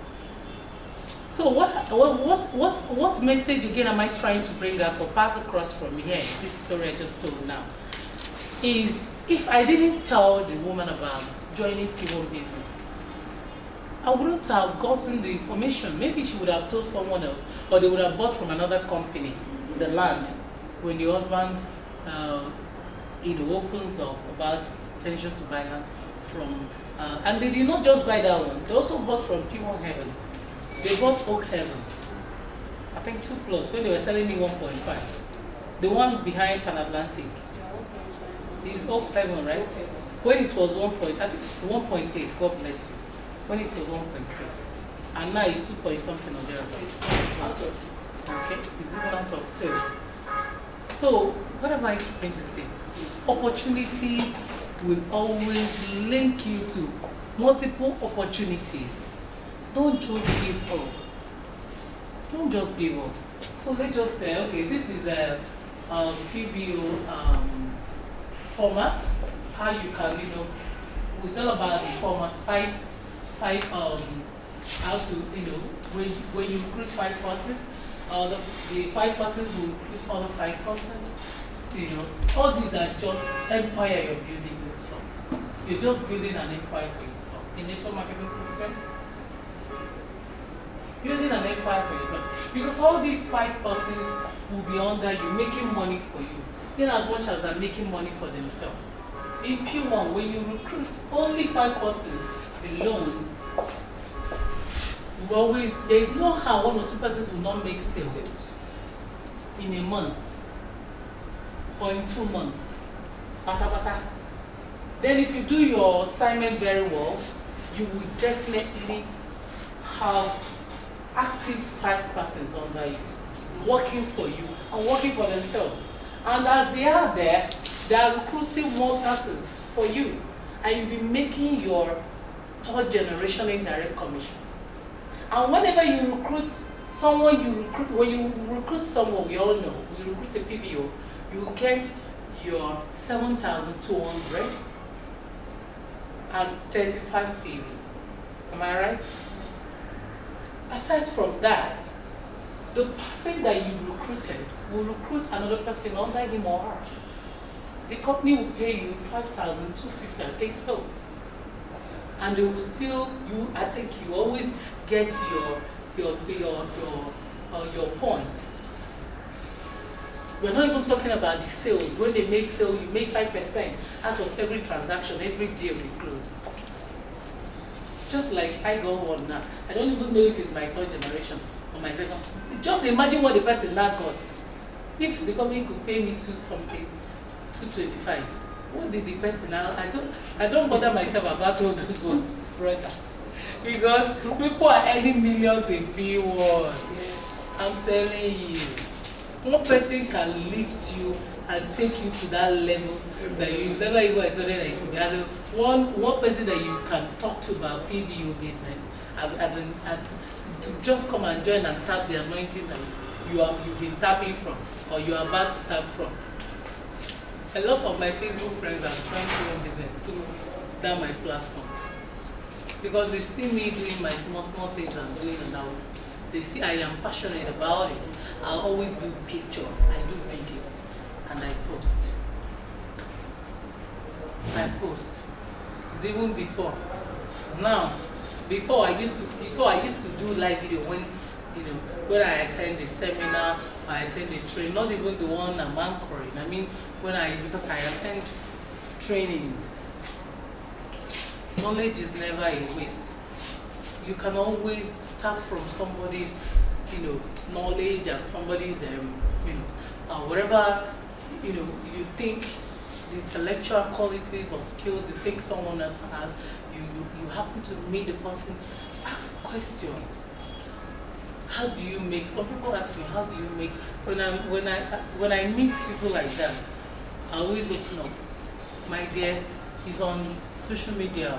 So what message again am I trying to bring out or pass across from here? This story I just told now is, if I didn't tell the woman about joining PBO Business, I wouldn't have gotten the information. Maybe she would have told someone else, or they would have bought from another company the land when the husband opens up about his intention to buy land from, and they did not just buy that one. They also bought from PBO Heaven. They bought Oak Heaven. I think 2 plots when they were selling me 1.5. The one behind Pan Atlantic. It's Oak Heaven, right? When it was 1.8, God bless you. When it was 1.8. And now it's 2 point something or there. Okay, it's even out of sale. So, what am I going to say? Opportunities will always link you to multiple opportunities. Don't just give up. Don't just give up. So let's just say, okay, this is a PBO format. How you can, it's all about the format. Five how to, when you recruit 5 persons, the 5 persons will recruit other 5 persons. So, all these are just empire you're building yourself. You're just building an empire for yourself. In network marketing system, building an empire for yourself. Because all these 5 persons will be under you, making money for you, in as much as they're making money for themselves. In P1, when you recruit only 5 persons alone, there is no how 1 or 2 persons will not make sales in a month or in 2 months. Then if you do your assignment very well, you will definitely have active 5 persons under you, working for you and working for themselves. And as they are there, they are recruiting more persons for you, and you'll be making your 3rd generation indirect commission. And whenever you recruit someone, when you recruit someone, we all know, you recruit a PBO, you get your 7,200 and 35 PV. Am I right? Aside from that, the person that you recruited will recruit another person under him or her. The company will pay you 5,250, I think so. And they will still, I think you always get your points. We're not even talking about the sales. When they make sales, you make 5% out of every transaction, every deal we close. Just like I got one now. I don't even know if it's my 3rd generation or my 2nd. Just imagine what the person now got. If the company could pay me 225, what did the person now? I don't bother myself about all those ones, brother. Because people are earning millions in P1. I'm telling you. One person can lift you and take you to that level that you never even expected that you could be. As one person that you can talk to about PBO business, to just come and join and tap the anointing that you've been tapping from, or you are about to tap from. A lot of my Facebook friends are trying to run business through that my platform, because they see me doing my small things I'm doing, and now they see I am passionate about it. I always do pictures, I do videos, and I post. It's even before. Now, before I used to do live video when I attend a seminar, I attend a training, not even the one I'm anchoring. I mean, because I attend trainings. Knowledge is never a waste. You can always tap from somebody's, knowledge and somebody's, whatever, you think the intellectual qualities or skills you think someone else has, you happen to meet the person, ask questions. How do you make? Some people ask me, how do you make? When I meet people like that, I always open up. My dear, it's on social media.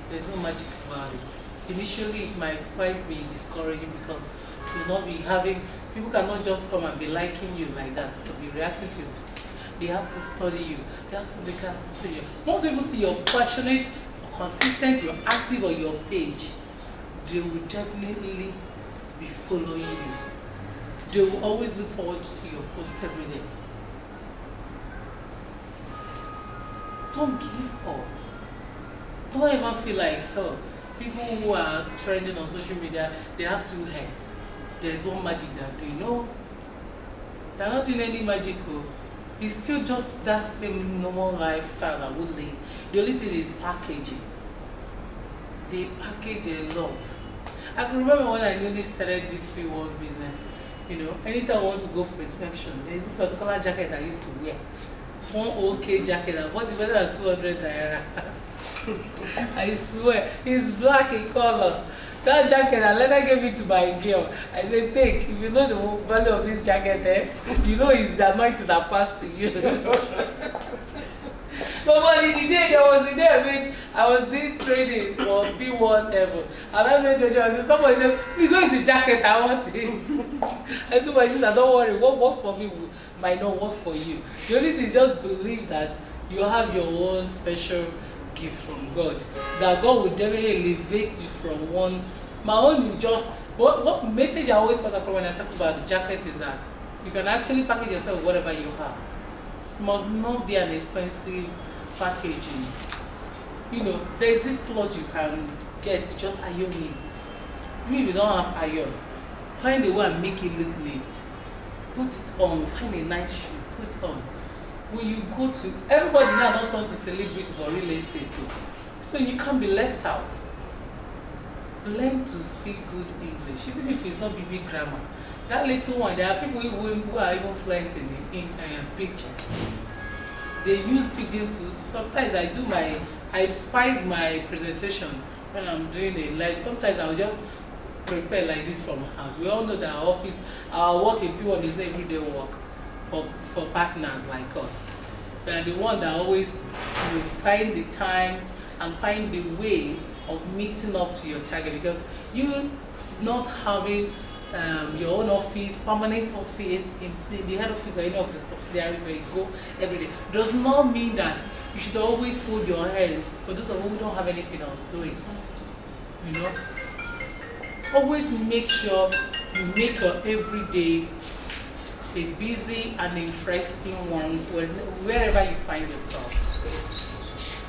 There's no magic about it. Initially, it might quite be discouraging because you'll not be having, people cannot just come and be liking you like that or be reacting to you. They have to study you. They have to look at you. Once people see you're passionate, you're consistent, you're active on your page, they will definitely be following you. They will always look forward to see your post every day. Don't give up. Don't ever feel like, oh, people who are trending on social media, they have 2 heads. There's one magic they're doing. No, they're not doing any magical. It's still just that same normal lifestyle that we live. The only thing is packaging. They package a lot. I can remember when I newly started this PBO business, You know, anytime I want to go for inspection, there's this particular jacket I used to wear. One OK jacket, I bought it better than 200 naira. I swear, it's black in color. That jacket, I later gave it to my girl. I said, take, if you know the value of this jacket, you know it's the anointing that passed to you. But in the day, there was the day I was doing training for P1 level. And I made the job, somebody said, please, where is the jacket? I want it. I told my sister, don't worry, what works for me might not work for you. The only thing is just believe that you have your own special gifts from God. That God will definitely elevate you from one. My own is just, what message I always put across when I talk about the jacket is that you can actually package yourself with whatever you have. It must not be an expensive packaging. You know, there's this cloth you can get, you just iron it. Even if you don't have iron, find a way and make it look neat. Put it on, find a nice shoe, put it on. When you go to, everybody now don't turn to celebrate for real estate too. So you can't be left out. Learn to speak good English, even if it's not big grammar. That little one, there are people who are even fluent in picture. They use pidgin to, sometimes I spice my presentation when I'm doing a live. Sometimes I'll just prepare like this from house. We all know that our work in P1 is not everyday work for partners like us. They are the ones that always find the time and find the way of meeting up to your target, because you not having your own office, permanent office in the head office or any of the subsidiaries where you go every day does not mean that you should always hold your hands for those of you who don't have anything else doing. You know, always make sure you make your everyday a busy and interesting one wherever you find yourself.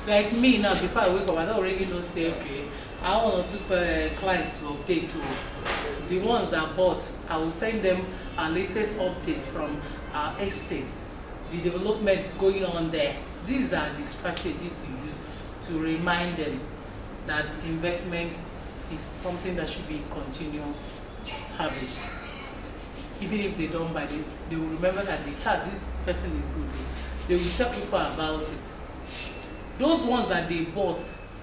Like me now, before I wake up, I don't already know, say, okay, I want to clients to update to the ones that bought. I will send them our latest updates from our estates, the developments going on there. These are the strategies you use to remind them that investment is something that should be a continuous habit. Even if they don't buy it, they will remember that this person is good. They will tell people about it. Those ones that they bought,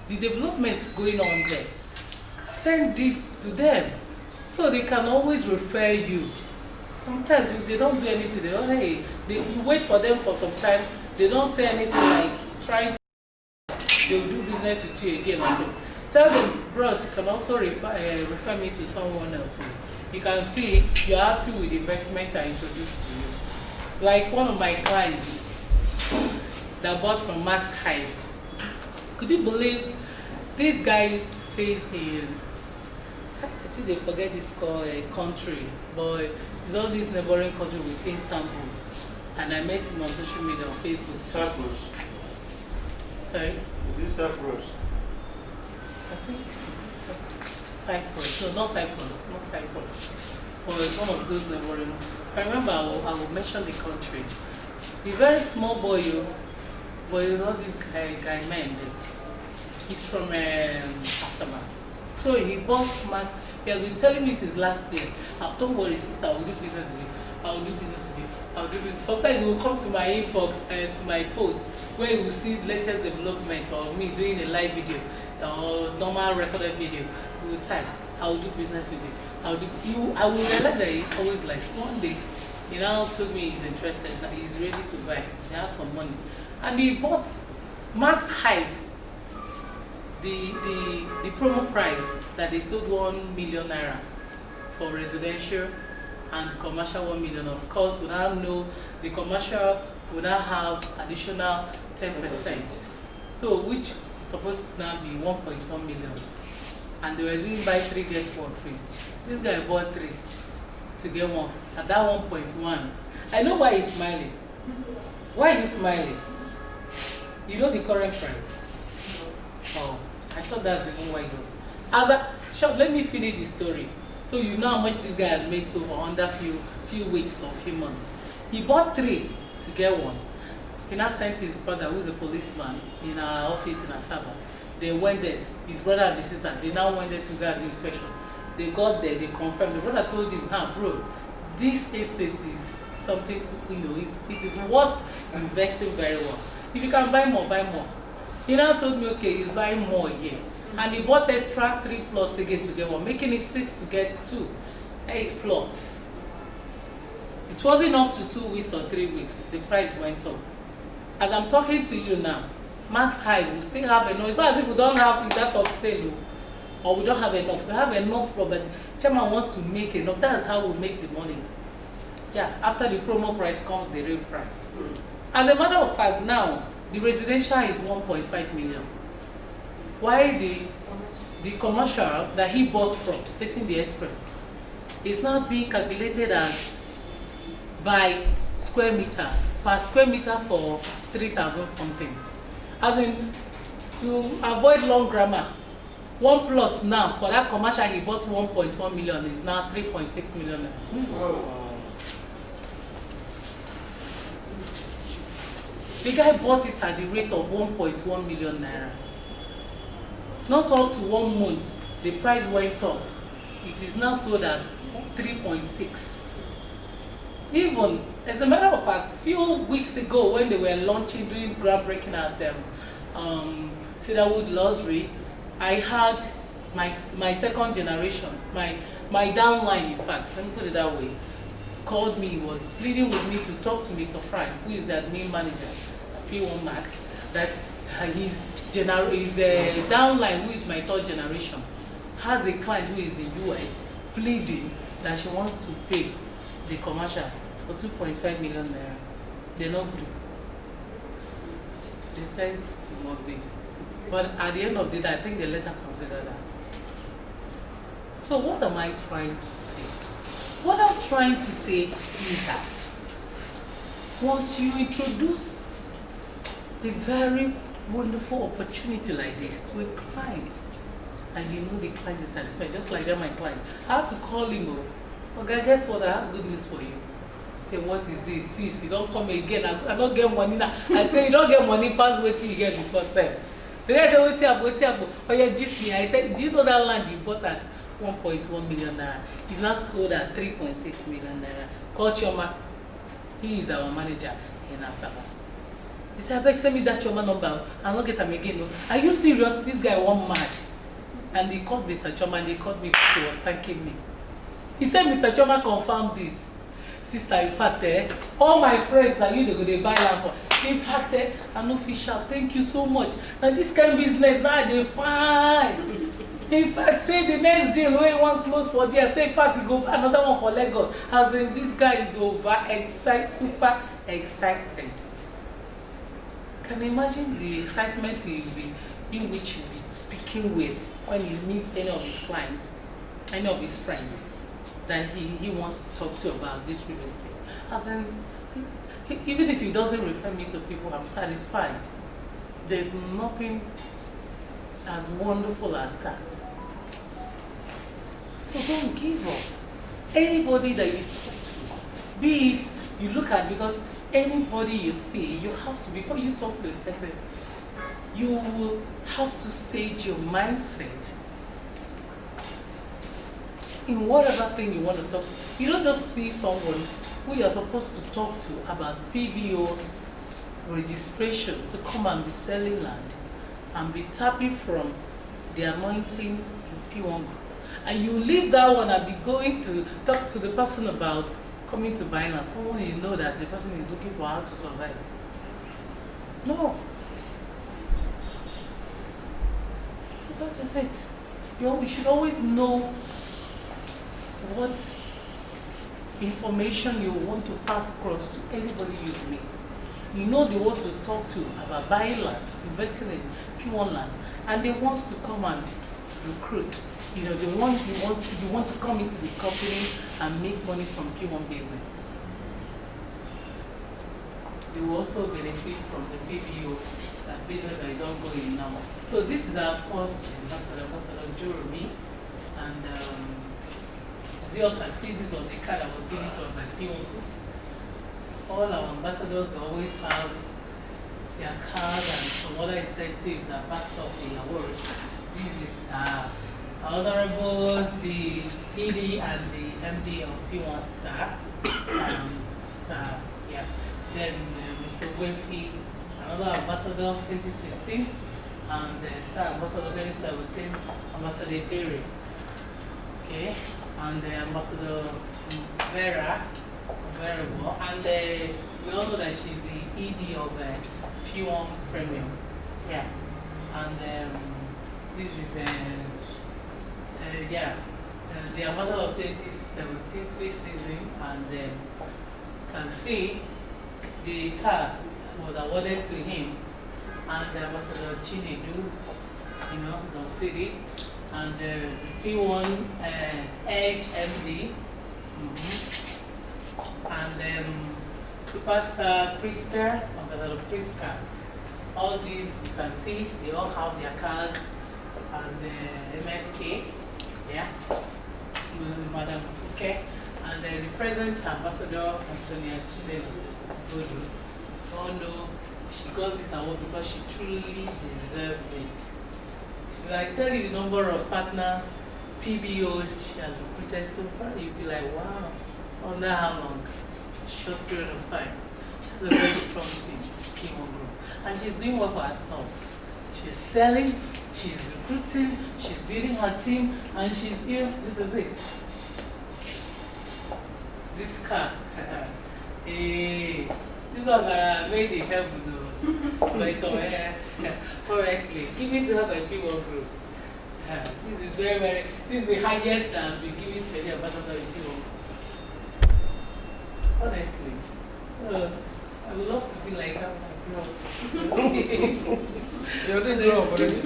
the developments going on there, send it to them so they can always refer you. Sometimes if they don't do anything, they don't, hey, you wait for them for some time, they don't say anything like trying to, they will do business with you again or so. Tell them, bros, you can also refer me to someone else. You can see you're happy with the investment I introduced to you. Like one of my clients that bought from Max Hive. Could you believe this guy stays in, actually they forget this called a country, but it's all this neighboring country with Istanbul. And I met him on social media, on Facebook. Cyprus. Sorry? Is this Cyprus? I think it's Cyprus. No, not Cyprus. Not Cyprus. But it's one of those neighboring. I remember I will mention the country. A very small boy, but you know this guy man. He's from Asaba. So he bought Max. He has been telling me since last year, don't worry sister, I will do business with you. I will do business with you. I will do business. Sometimes he will come to my inbox, to my post, where he will see latest development or me doing a live video or normal recorded video. He will type, I will do business with you. I will realize that he always like, one day, he now told me he's interested, that he's ready to buy. He has some money. And he bought Max Hive. The promo price that they sold 1 million naira for residential and commercial 1 million. Of course, we now know the commercial will now have additional 10%. So which is supposed to now be 1.1 million. And they were doing buy 3 get 1 free. This guy bought 3 to get 1 at that 1.1. I know why he's smiling. Why are you smiling? You know the current price? Oh, I thought that's even why he was. Sure, let me finish the story. So you know how much this guy has made so far under few weeks or few months. He bought 3 to get 1. He now sent his brother, who's a policeman, in our office in Asaba. They went there, his brother and his sister, they now went there to go and do inspection. They got there, they confirmed. The brother told him, bro, this estate is something to, it is worth investing very well. If you can buy more, buy more. He now told me, okay, he's buying more again. And he bought extra 3 plots again to get one, making it 6 to get 2. 8 plots. It wasn't up to 2 weeks or 3 weeks. The price went up. As I'm talking to you now, max high, we still have enough. It's not as if we don't have that of sale, or we don't have enough. We have enough, but chairman wants to make enough. That's how we make the money. Yeah, after the promo price comes the real price. As a matter of fact, now the residential is 1.5 million. While the commercial that he bought from facing the express is now being calculated as by square meter, per square meter for 3,000 something. As in, to avoid long grammar, one plot now for that commercial he bought 1.1 million is now 3.6 million. The guy bought it at the rate of 1.1 million naira. Not up to 1 month, the price went up. It is now sold at 3.6. Even, as a matter of fact, few weeks ago when they were launching, doing groundbreaking at Cedarwood Luxury, I had my second generation, my downline, in fact, let me put it that way, called me, was pleading with me to talk to Mr. Frank, who is the admin manager at P1 Max, that his downline, who is my third generation, has a client who is in US pleading that she wants to pay the commercial for 2.5 million naira. They're not good. They said it must be. But at the end of the day, I think they let her consider that. So what am I trying to say? What I'm trying to say is that once you introduce a very wonderful opportunity like this to a client, and you know the client is satisfied, just like that my client, I have to call him, okay, guess what, I have good news for you. Say, what is this? Sis, you don't come again, I don't get money now. I say, you don't get money, pass wait till you get before sell. The guy said, what's up? Oh yeah, just me. I said, do you know that land you bought at 1.1 million naira? It's now sold at 3.6 million naira. Call Choma. He is our manager in Asaba. He said, I beg, send me that Choma number. I'll not get him again. No. Are you serious? This guy went mad. And he called Mr. Choma and they called me. He was thanking me. He said, Mr. Choma confirmed it. Sister, in fact, all my friends that you they buy land for. In fact, I'm official. Thank you so much. Now this kind of business now they fine. In fact, say the next deal when one close for there, say in fact you go another one for Lagos. As in this guy is super excited. Can you imagine the excitement in which he'll be speaking with when he meets any of his clients, any of his friends that he wants to talk to about this real estate? As in, even if he doesn't refer me to people, I'm satisfied. There's nothing as wonderful as that. So don't give up. Anybody that you talk to, be it you look at, because anybody you see, you have to, before you talk to a person, you will have to stage your mindset in whatever thing you want to talk to. You don't just see someone who you're supposed to talk to about PBO registration to come and be selling land and be tapping from the anointing in P1 group. And you leave that one and be going to talk to the person about coming to buy land. Someone you know that the person is looking for how to survive. No. So that is it. We should always know what information you want to pass across to anybody you meet. You know they want to talk to about buying land, investing in P1 land, and they want to come and recruit. You know, you want to come into the company and make money from P1 business. They will also benefit from the PBO business that is ongoing now. So this is our first ambassador, Jeremy, and as you all can see, this was a card that was given to us by P1 Group. All our ambassadors always have their card and some other incentives that backs up the award. This is Honorable the ED and the MD of P1 Star, Star, yeah. Then Mr. Wefi, another ambassador 2016, and Star Ambassador 2017, Ambassador Ibekwe, okay, and Ambassador Vera, very well, and we all know that she's the ED of P1 Premium, yeah, and this is the ambassador of 2017 Swiss season, and you can see the card was awarded to him, and Ambassador Chinedu, Don City, and P1 Edge MD, and Superstar Priska, Ambassador Priska. All these you can see, they all have their cards, and MFK, yeah, Madam Fuke, and the present ambassador, Antonia Chinedu. Oh no, she got this award because she truly deserved it. If I tell you the number of partners, PBOs she has recruited so far, you'll be like, wow, under how long? A short period of time. She has a very strong team, P1 Group. And she's doing well for herself. She's selling, she's recruiting, she's building her team, and she's here. This is it. This car. This one made it help though. But honestly, even to have a P1 Group, this is this is the highest that has been given to any ambassador in P1. Honestly. So, I would love to be like that when I grow up. You didn't grow up already.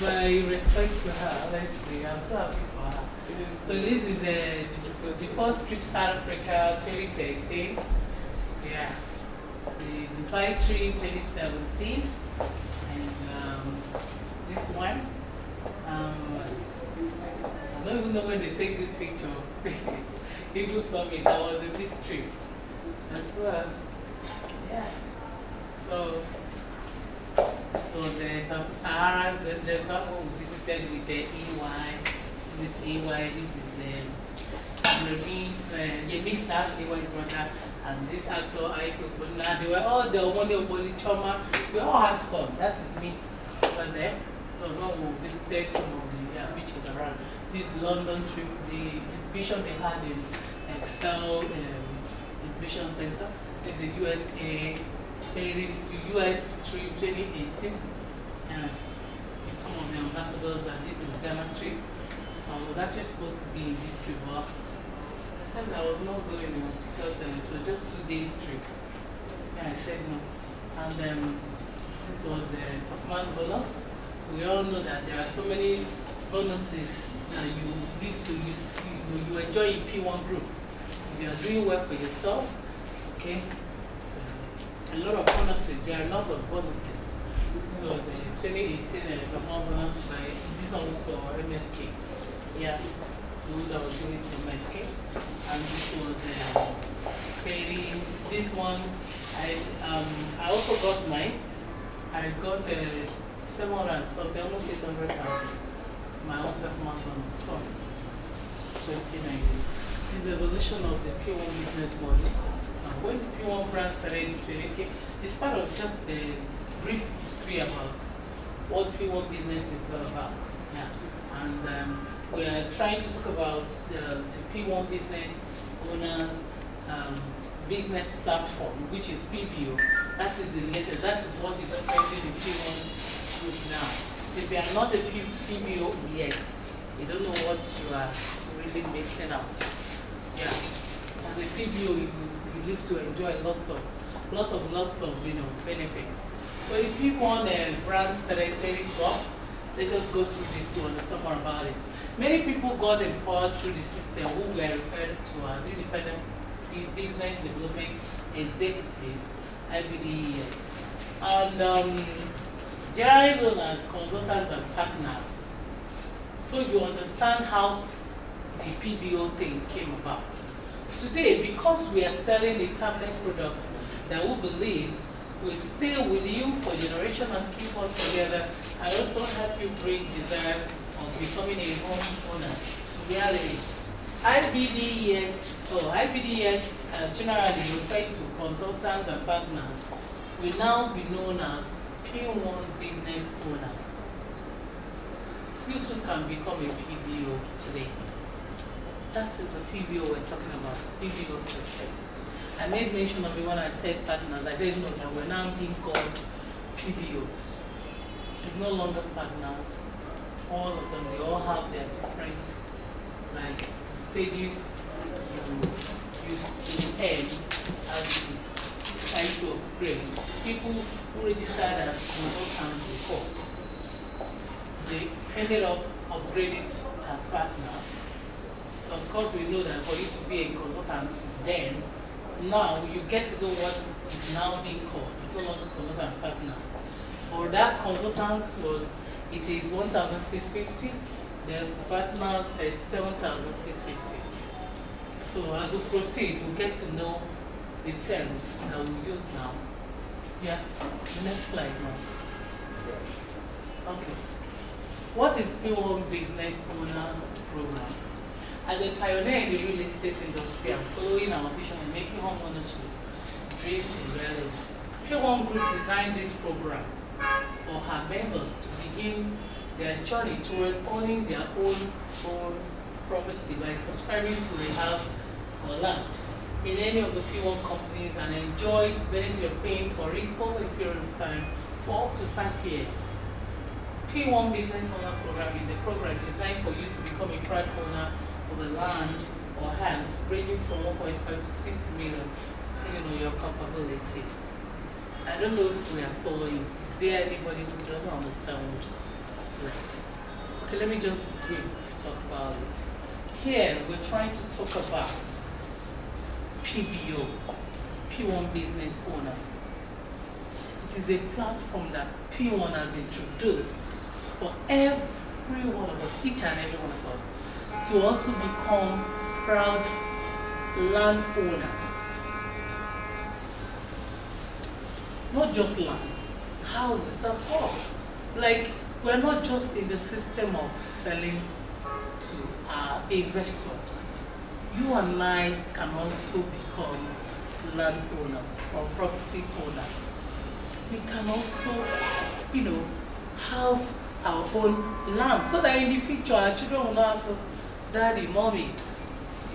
My respect to her, honestly, I'm so happy for her. So this is the first trip South Africa 2013. Yeah. The Dubai trip 2017. And this one. I don't even know when they take this picture. Eagle Summit, that was in this trip as well. Yeah. So there's some Saharas, there's some who visited with the EY. This is EY, this is Yemisa's EY's brother, and this actor, Ibekwe. They were all the one Choma. We all had fun. That is me. But then, the one who visited some of the beaches around. This London trip, the exhibition they had in Excel Exhibition Center. This is the USA, the US trip 2018. With some of the ambassadors, and this is Ghana trip. I was actually supposed to be in this trip, but I said I was not going because it was just 2 days trip. And I said no. And this was a performance bonus. We all know that there are so many bonuses that you live to use, you enjoy in P1 Group. If you are doing well for yourself, okay, a lot of bonuses, there are a lot of bonuses. So it's a 2018 performance bonus by, this one was for MFK. Yeah, the one that was given to MFK. And this was this one, I also got mine. I got 700 something, almost 800,000. My own performance bonus from 2019. This evolution of the P1 business model. When the P1 brand started in 2018, it's part of just a brief history about what P1 business is all about. Yeah. And we are trying to talk about the P1 business owners business platform, which is PBO. That is the latest. That is what is trending in P1 group now. If you are not a PBO yet, you don't know what you are really missing out. Yeah. As a PBO, you live to enjoy lots of benefits. But if P1 brand started 2012, let us go through this to understand more about it. Many people got empowered through the system who were referred to as independent business development executives, IBDEs. And they are known as consultants and partners. So you understand how the PBO thing came about. Today, because we are selling a timeless product that we believe will stay with you for generation and keep us together. I also help you bring desire of becoming a homeowner to reality. IBDS generally referred to consultants and partners will now be known as P1 business owners. You too can become a PBO today. That is the PBO we're talking about, PBO system. I made mention of it when I said partners. I said no, that we're now being called PBOs. It's no longer partners. All of them, they all have their different stages you end as you decide to upgrade. People who registered as consultants before, they ended up upgrading as partners. Of course, we know that for you to be a consultant, then now you get to know what is now being called. It's no longer consultant partners. For that consultants it is 1,650. Then for partners, it's 7,650. So as we proceed, we'll get to know the terms that we use now. Yeah, the next slide now. Okay. What is P1 Business Owner Program? As a pioneer in the real estate industry and following our vision of making homeownership dream a reality, P1 Group designed this program for her members to begin their journey towards owning their own property by subscribing to a house or land in any of the P1 companies and enjoy benefit of paying for it over a period of time for up to 5 years. P1 Business Owner Program is a program designed for you to become a proud owner of a land or house ranging from 1.5 to 60 million, depending on your capability. I don't know if we are following. Is there anybody who doesn't understand what is like? Okay, let me just talk about it. Here, we're trying to talk about PBO, P1 Business Owner. It is a platform that P1 has introduced for every one of us, each and every one of us, to also become proud landowners. Not just lands, houses as well. Like, we're not just in the system of selling to our investors. You and I can also become landowners or property owners. We can also, have our own land so that in the future our children will not ask us, Daddy, Mommy,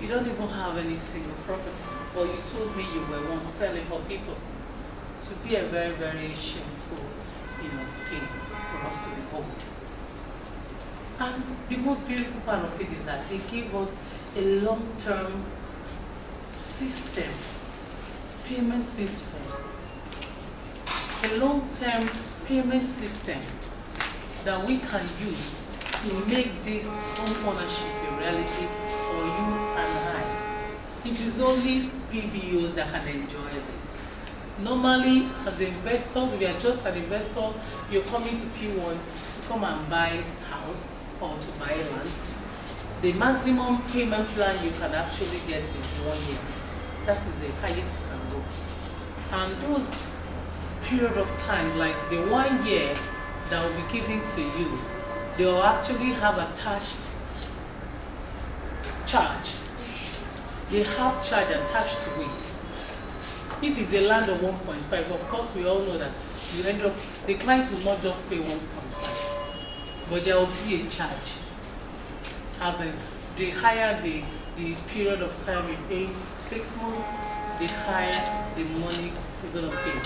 you don't even have any single property. Well, you told me you were once selling for people. To be a very, very shameful, thing for us to behold. And the most beautiful part of it is that they give us a long-term system, payment system, a long-term payment system that we can use to make this home ownership a reality for you and I. It is only PBOs that can enjoy this. Normally, as investors, if you are just an investor, you're coming to P1 to come and buy a house or to buy land. The maximum payment plan you can actually get is 1 year. That is the highest you can go. And those period of time, like the 1 year that will be given to you, they will actually have attached charge. They have charge attached to it. If it's a land of 1.5, of course we all know that you end up, the client will not just pay 1.5, but there will be a charge. As in, the higher the period of time you pay, 6 months, the higher the money you're going to pay.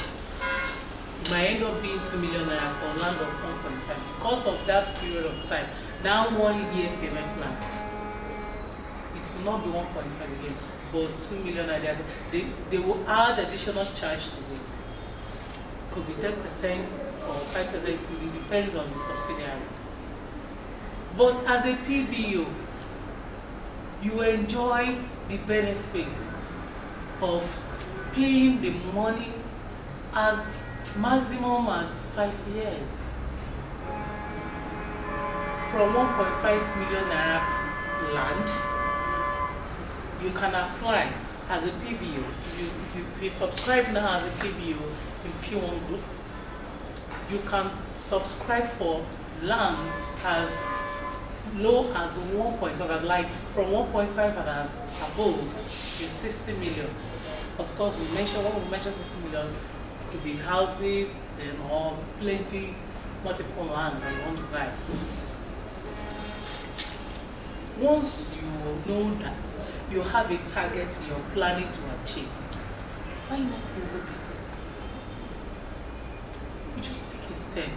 It might end up being 2 million naira for a land of 1.5 because of that period of time. Now 1 year payment plan. It will not be 1.5 million, but 2 million naira. They will add additional charge to it. Could be 10% or 5%, it depends on the subsidiary. But as a PBO, you enjoy the benefit of paying the money as maximum as 5 years. From 1.5 million naira land, you can apply as a PBO, you subscribe now as a PBO in P1 Group, you can subscribe for land as low as 1.5, like from 1.5 and above is 60 million. Of course, when we mention 60 million, it could be houses, then or plenty, multiple land that you want to buy. Once you know that you have a target you're planning to achieve, why not exhibit it? You just take a step.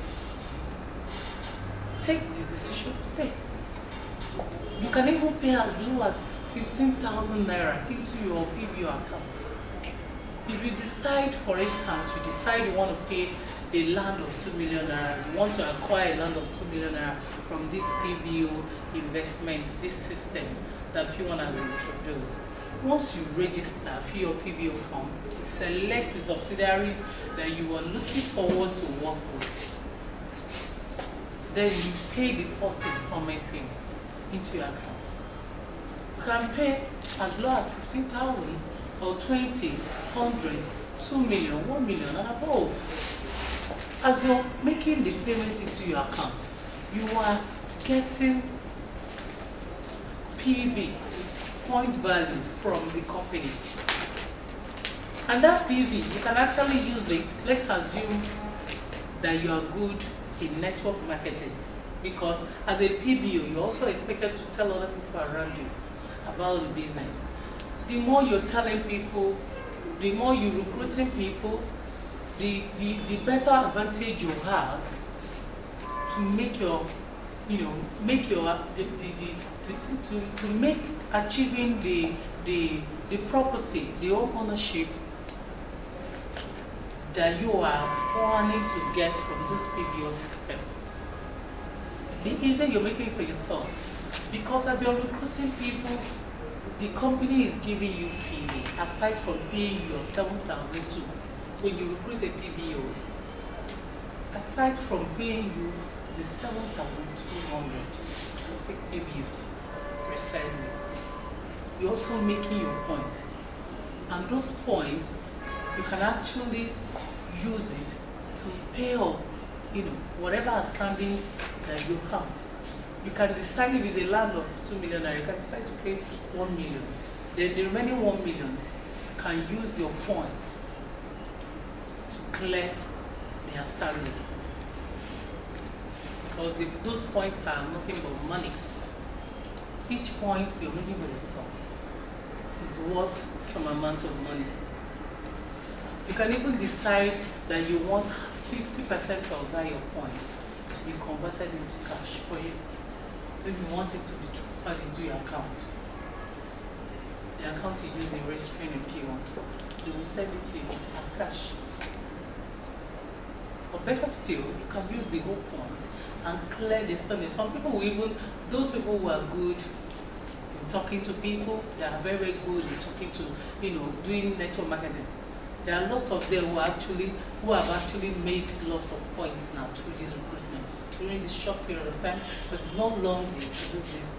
Take the decision today. You can even pay as low as 15,000 naira into your PBO account. If you decide, for instance, you want to pay a land of 2 million naira, you want to acquire a land of 2 million naira from this PBO investment, this system that P1 has introduced. Once you register for your PBO form, select the subsidiaries that you are looking forward to work with. Then you pay the first installment payment into your account. You can pay as low as 15,000 or 20, 100, 2 million, 1 million and above. As you're making the payment into your account, you are getting PV, point value from the company. And that PV, you can actually use it. Let's assume that you are good in network marketing, because as a PBO, you're also expected to tell other people around you about the business. The more you're telling people, the more you're recruiting people, the better advantage you have to make your, make your, to make achieving the property, the home ownership that you are planning to get from this PBO system. The easier you're making it for yourself, because as you're recruiting people, the company is giving you PV aside from paying your 7,002 when you recruit a PBO. Aside from paying you the 7,200 as a PBO, precisely, you're also making your point, and those points you can actually use it to pay off, whatever outstanding that you have. You can decide if it's a land of 2 million, or you can decide to pay 1 million. Then the remaining 1 million, you can use your points to clear the outstanding. Because those points are nothing but money. Each point you're making for yourself is worth some amount of money. You can even decide that you want 50% of that your point to be converted into cash for you. If you want it to be transferred into your account, the account you use in registering in P1, they will send it to you as cash. But better still, you can use the whole point and clear the standing. Some people will even, those people who are good in talking to people, they are very, very good in talking to, doing network marketing. There are lots of them who have actually made lots of points now through this recruitment during this short period of time, but it's not long they introduced this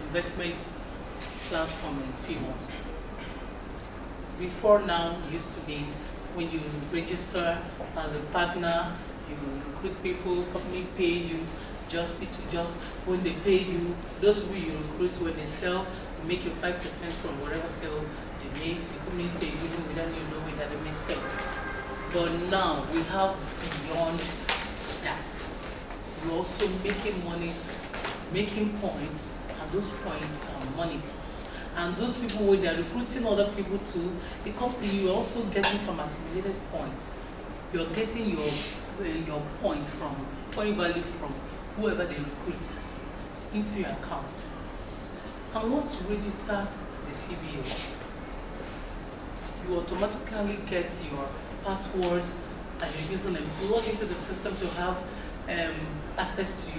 investment platform in P1. Before now, it used to be when you register as a partner, you recruit people, company pay you, when they pay you, those people you recruit, when they sell, you make your 5% from whatever sale they make, the company pay you even without you knowing that they may sell. But now we have beyond that. We're also making money, making points, and those points are money. And those people, when they're recruiting other people too, the company, you're also getting some accumulated points. You're getting your points from, point value from whoever they recruit into your account. And once you register as a PBO, you automatically get your password and your username to log into the system to have access to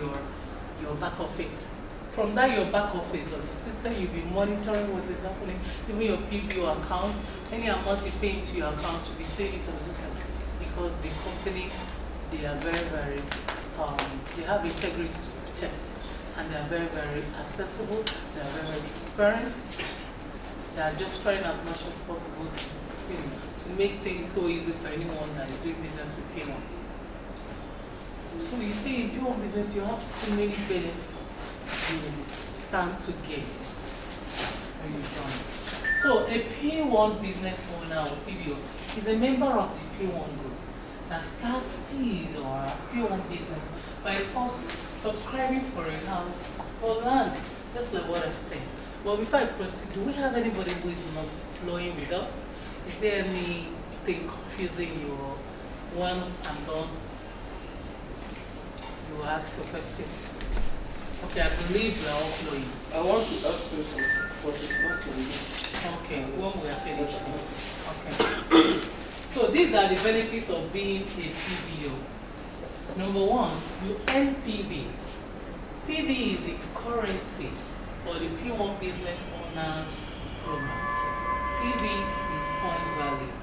your back office. From that, your back office of the system, you'll be monitoring what is happening. Even your PBO account, any amount you pay into your account should be saved into the system, because the company, they are very, very, they have integrity to protect, and they are very, very accessible. They are very, very transparent. They are just trying as much as possible to make things so easy for anyone that is doing business with P1. So you see, in P1 business, you have so many benefits you stand to gain when you join. So a P1 business owner or PBO is a member of the P1 group that starts his or her P1 business by first subscribing for a house or land, just like what I said. But before I proceed, do we have anybody who is not flowing with us? Is there anything confusing you once I'm done? You will ask your question. Okay, I believe we are all flowing. I want to ask questions, but it's not to me. Okay, when we are finished. Okay. So these are the benefits of being a PBO. Number one, you earn PBs. PB is the currency for the P1 business owners program. PB is point value.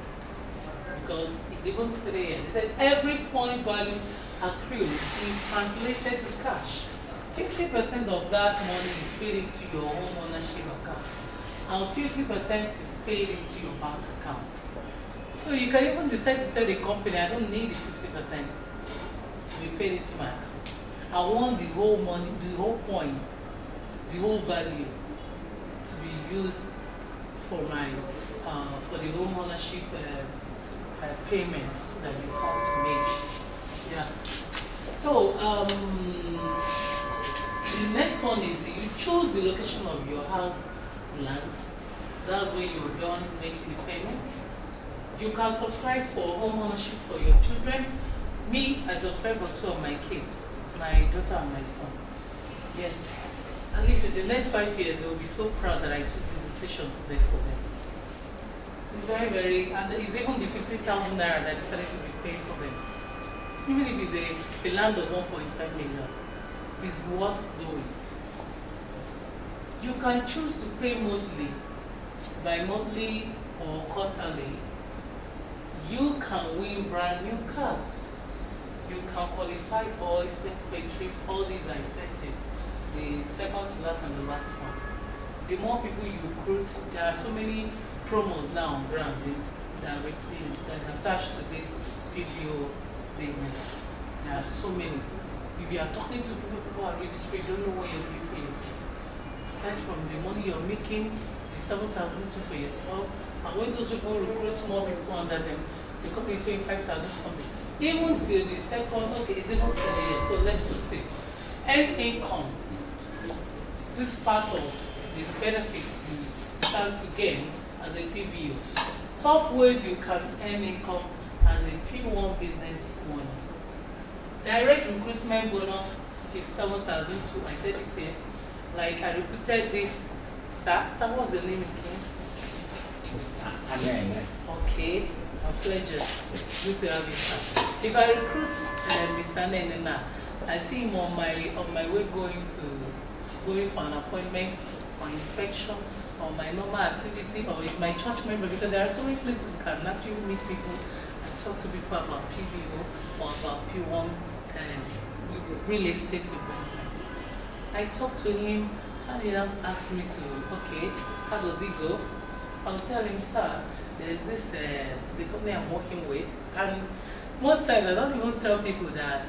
Because it's even stated here. They said every point value accrued is translated to cash. 50% of that money is paid into your home ownership account, and 50% is paid into your bank account. So you can even decide to tell the company, I don't need the 50% to be paid into my account. I want the whole money, the whole point, the whole value to be used for my for the home ownership payment that you have to make. Yeah. So the next one is you choose the location of your house land. That's where you are done making the payment. You can subscribe for home ownership for your children. Me, I subscribe for 2 of my kids, my daughter and my son. Yes. At least in the next 5 years, they will be so proud that I took the decision today for them. It's very, very, and it's even the 50,000 naira that I decided to be paid for them. Even if it's a land of 1.5 million, it's worth doing. You can choose to pay monthly, bi-monthly or quarterly. You can win brand new cars. You can qualify for expense paid trips. All these are incentives. The second to last and the last one. The more people you recruit, there are so many promos now on ground that is attached to this PBO business. There are so many. If you are talking to people who are registered, don't know what you're doing for yourself. Aside from the money you're making, the 7,000 for yourself, and when those people recruit more people under them, the company is paying 5,000 something. Even till the second, okay, it's even still here, so let's proceed. Earn income. This is part of the benefits you stand to gain as a PBO. Top ways you can earn income as a P1 business owner. Direct recruitment bonus, which is 7,002. I said it here. Like I recruited this sir, what's the name again? Okay, a pleasure. Good to have you, sir. If I recruit Mr. Nenena, I see him on my way going for an appointment or inspection or my normal activity, or is my church member, because there are so many places you can actually meet people and talk to people about PBO or about P1 and real estate investment. I talked to him and he asked me to, okay, how does it go? I'll tell him, sir, there's this, the company I'm working with, and most times I don't even tell people that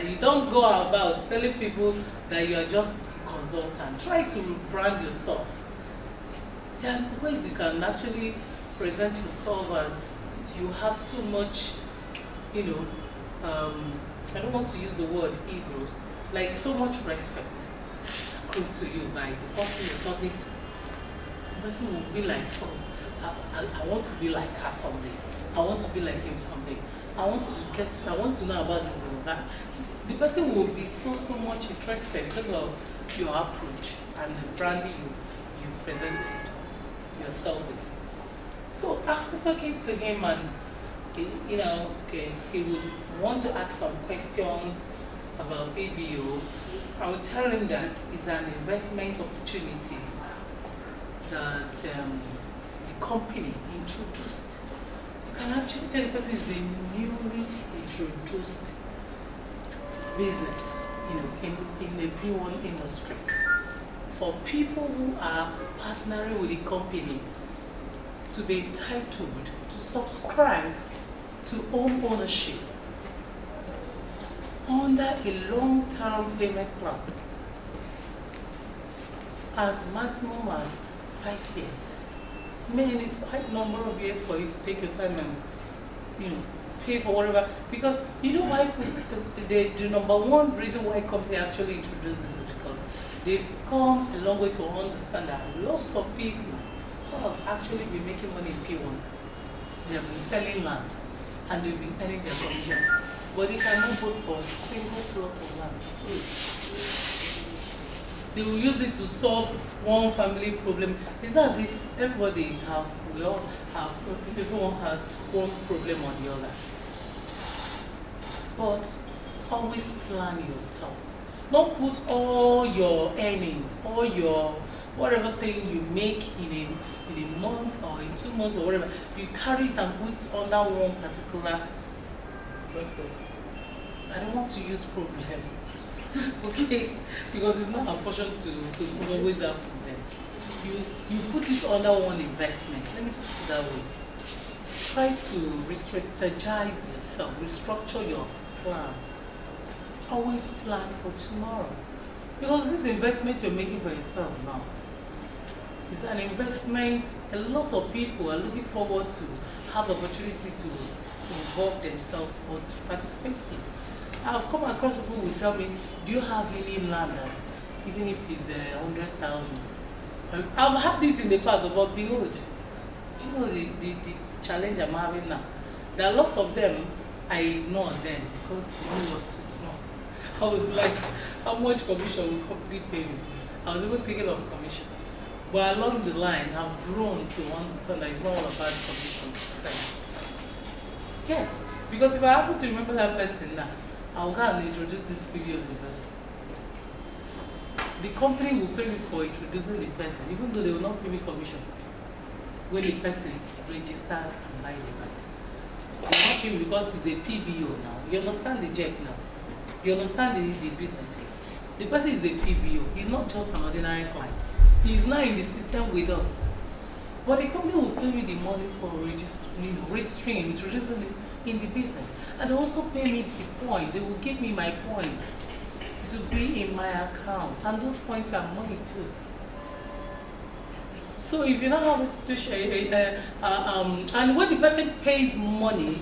you don't go about telling people that you are just a consultant. Try to brand yourself. There are ways you can actually present yourself, and you have so much, I don't want to use the word ego, like so much respect accrued to you by the person you're talking to. The person will be like, oh, I want to be like her someday. I want to be like him someday. I want to know about this business. The person will be so much interested because of your approach and the branding you presented yourself with. So after talking to him, and he would want to ask some questions about PBO, I would tell him that it's an investment opportunity that the company introduced. You can actually tell the person it's a newly introduced business, in the P1 industry. For people who are partnering with the company to be entitled to subscribe to home ownership under a long-term payment plan as maximum as 5 years. I mean, it's quite a number of years for you to take your time and, pay for whatever. Because you know why the number one reason why company actually introduced this is because they've come a long way to understand that lots of people who have actually been making money in P1, they have been selling land and they've been earning their commissions, but they cannot boast for a single plot of land. They will use it to solve one family problem. It's not as if everyone has one problem or the other. But always plan yourself. Don't put all your earnings, all your whatever thing you make in a month or in 2 months or whatever, you carry it and put under one particular. I don't want to use problem. Okay, because it's not a portion to always have problems. You put it under one investment. Let me just put it that way. Try to re-strategize yourself, restructure your plans. Always plan for tomorrow. Because this investment you're making for yourself now is an investment a lot of people are looking forward to have opportunity to involve themselves or to participate in. I've come across people who will tell me, do you have any land that, even if it's 100,000? I've had this in the past, but behold, do you know the challenge I'm having now? There are lots of them I ignored then because the money was too small. I was like, how much commission will company pay me? I was even thinking of commission. But along the line, I've grown to understand that it's not all about commission sometimes. Yes, because if I happen to remember that person now, I'll go and introduce this PBO to the person. The company will pay me for introducing the person, even though they will not pay me commission when the person registers and buys the land. They will not pay me because he's a PBO now. You understand the check now? You understand the business? The person is a PBO. He's not just an ordinary client. He's now in the system with us. But the company will pay me the money for registering and introducing it in the business. And they also pay me the point. They will give me my point to be in my account. And those points are money too. So if you now have a situation, and when the person pays money,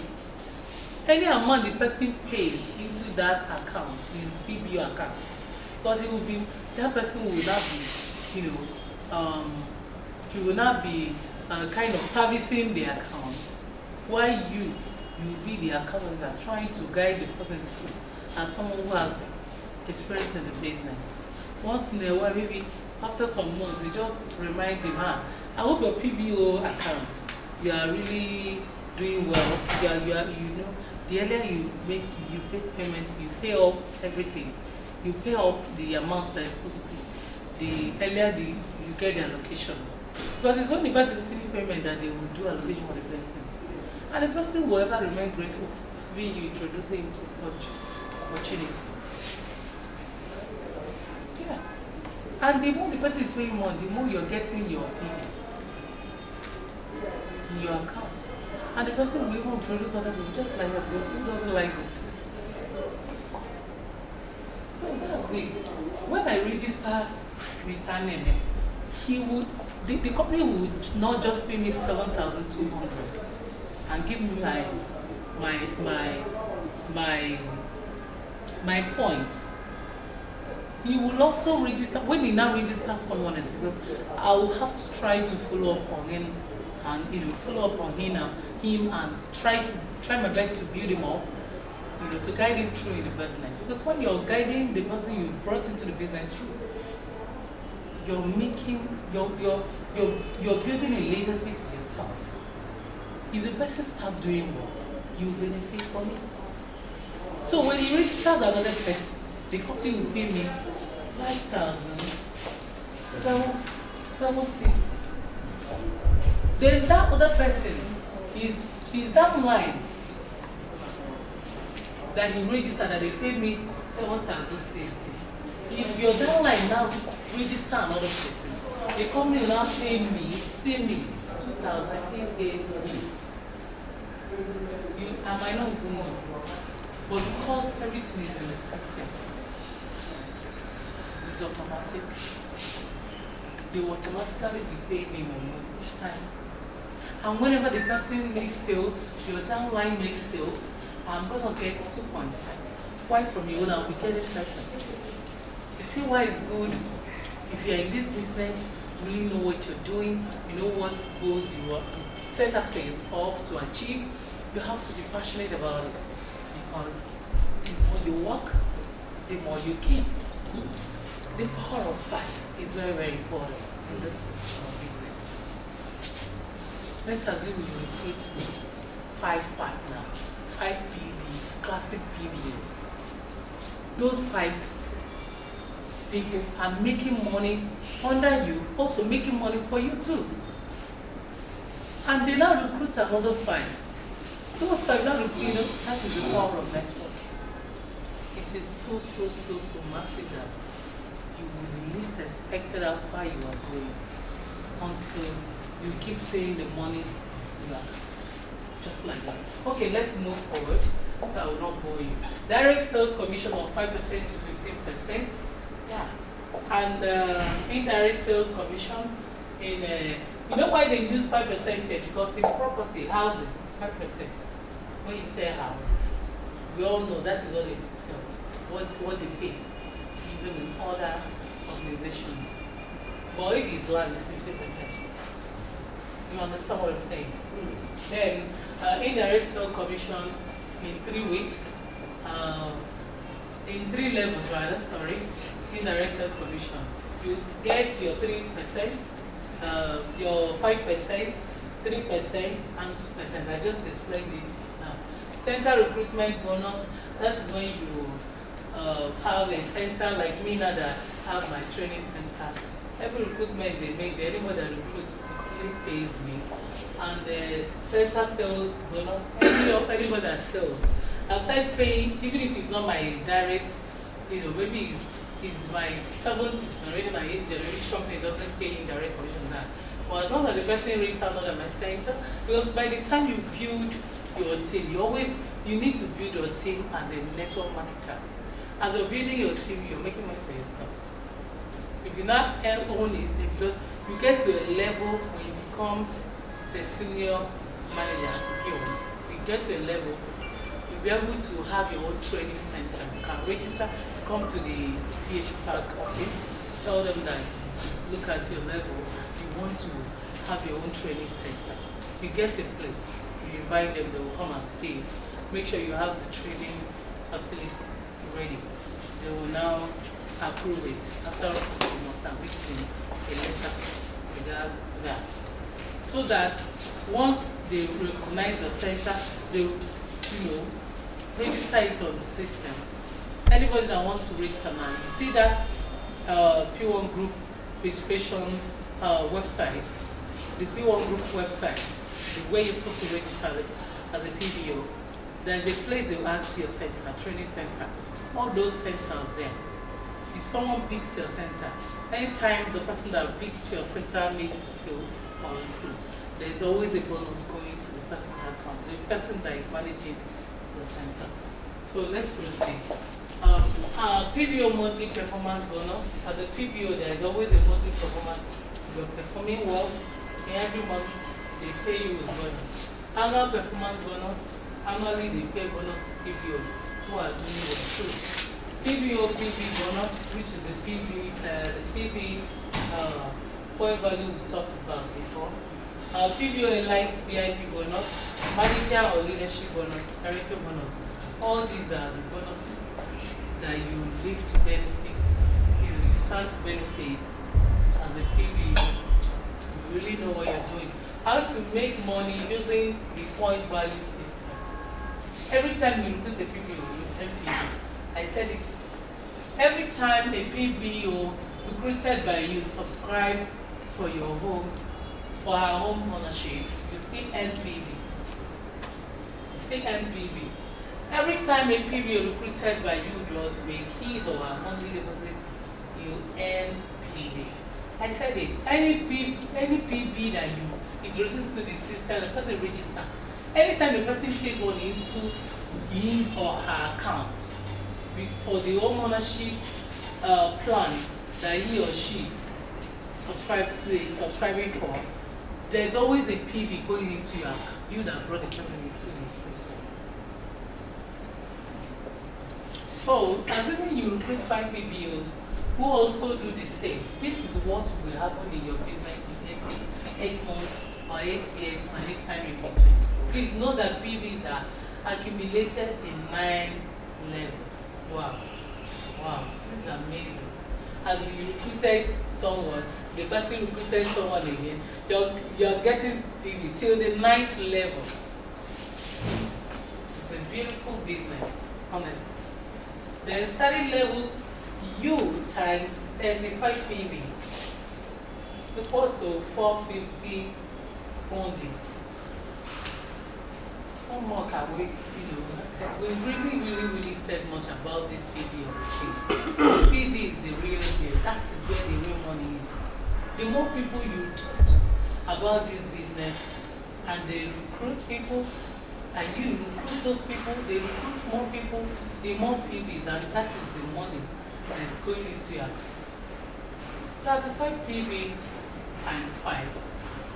any amount the person pays into that account is PBO account. Because it will be, that person will not be, he will not be kind of servicing the account, while you be the accountants are trying to guide the person through as someone who has experience in the business. Once in a while, maybe after some months, you just remind them, I hope your PBO account, you are really doing well. The earlier you make payments, you pay off everything. You pay off the amount that is supposed to be. The earlier you get the allocation. Because it's when the person finish payment that they will do allocation for the person. And the person will ever remain grateful when you introduce him to such opportunity. Yeah. And the more the person is paying more, the more you're getting your fees in your account. And the person will even introduce other people just like that because who doesn't like it? So that's it. When I register Mr. Nene, the company would not just pay me 7,200 and give me my point. He will also register, when he now registers someone else, because I will have to try to follow up on him and follow up on him and try my best to build him up, to guide him through in the business. Because when you're guiding the person you brought into the business through, you're building a legacy for yourself. If the person starts doing well, you benefit from it. So when he registers another person, the company will pay me 5,760. Then that other person is that line that he registered that they paid me 7,060. If your downline now register another person, the company will now pay me, 2088, I might not even know. But because everything is in the system, it's automatic. They will automatically be paying me my money each time. And whenever the person makes sale, your downline makes sale, I'm going to get 2.5. Why from your own, I'll be getting 5%. You see why it's good? If you're in this business, you really know what you're doing, you know what goals you are set up for yourself to achieve, you have to be passionate about it. Because the more you work, the more you gain. The power of 5 is very, very important in this system of business. Let's assume you recruit 5 partners, 5 PB, classic PBOs. Those 5 people are making money under you, also making money for you too. And they now recruit another 5. Those 5 now recruit, that is the power of networking. It is so massive that you will least expect how far you are going until you keep saying the money you are just like that. Okay, let's move forward so I will not bore you. Direct sales commission of 5% to 15%. Yeah. And indirect sales commission in you know why they use 5% here? Because in property, houses, it's 5%. When you sell houses, we all know that is what they sell, what they pay, even in other organizations. But if it's land, it's 50%. You understand what I'm saying? Then indirect sales commission in 3 weeks, in 3 levels rather, sorry, indirect sales commission. You get your 3%, your 5%, 3%, and 2%. I just explained it now. Center recruitment bonus, that is when you have a center like me now that have my training center. Every recruitment they make, anybody that recruits, the company pays me. And the center sales bonus, anybody that sells. Aside paying, even if it's not my direct, maybe it's my 7th generation and 8th generation company doesn't pay indirect commission on that. But as long as the person reached out under my center, because by the time you build your team, you need to build your team as a network marketer. As you're building your team, you're making money for yourself. If you not own it, because you get to a level when you become a senior manager, you get to a level, you'll be able to have your own training center. You can register, come to the PH Park office, tell them that, look at your level, you want to have your own training center. You get a place, you invite them, they will come and see. Make sure you have the training facilities ready. They will now approve it. After you must have written a letter regards to that. So that once they recognize your center, they register it on the system. Anybody that wants to register now, you see that P1 Group registration website, the P1 Group website, the way you're supposed to register as a PBO, there's a place they will ask your center, training center, all those centers there. If someone picks your center, anytime the person that picks your center makes a sale or recruit, there's always a bonus going to the person's account, the person that is managing the center. So let's proceed. PBO monthly performance bonus. As a PBO, there is always a monthly performance. You're performing well. Every month, they pay you with bonus. Annual performance bonus. Annually, they pay bonus to PBOs who are doing well too. PBO PB bonus, which is the PB point value we talked about before. PBO Elite VIP bonus, manager or leadership bonus, director bonus. All these are the bonuses that you live to benefit. You stand to benefit as a PB. You really know what you're doing. How to make money using the point value system. Every time you recruit a PBO, I said it. Every time a PBO recruited by you subscribe for your home, for our home ownership, you still earn PB. You still earn PB. Every time a PBO recruited by you does make his or her monthly deposit, you earn PB. I said it. Any PB that it reduces to the system, the person register. Anytime the person pays money into his or her account for the home ownership plan that he or she is subscribing for, there's always a PV going into your account, you that brought the person into the system. So, assuming you recruit 5 PBOs who also do the same, this is what will happen in your business in 8 months or 8 years or any time in between. Please know that PVs are accumulated in 9 levels. Wow. Wow. This is amazing. As you recruited someone, the person recruited someone again, you're getting PV till the 9th level. It's a beautiful business, honestly. Then starting level U times 35 PV equals to 450 only. What more can we, we really said much about this PV of the thing. PV is the real deal. That is where the real money is. The more people you talk about this business and they recruit people, and you recruit those people, they recruit more people, the more PVs, and that is the money that is going into your account. 35 PV times 5,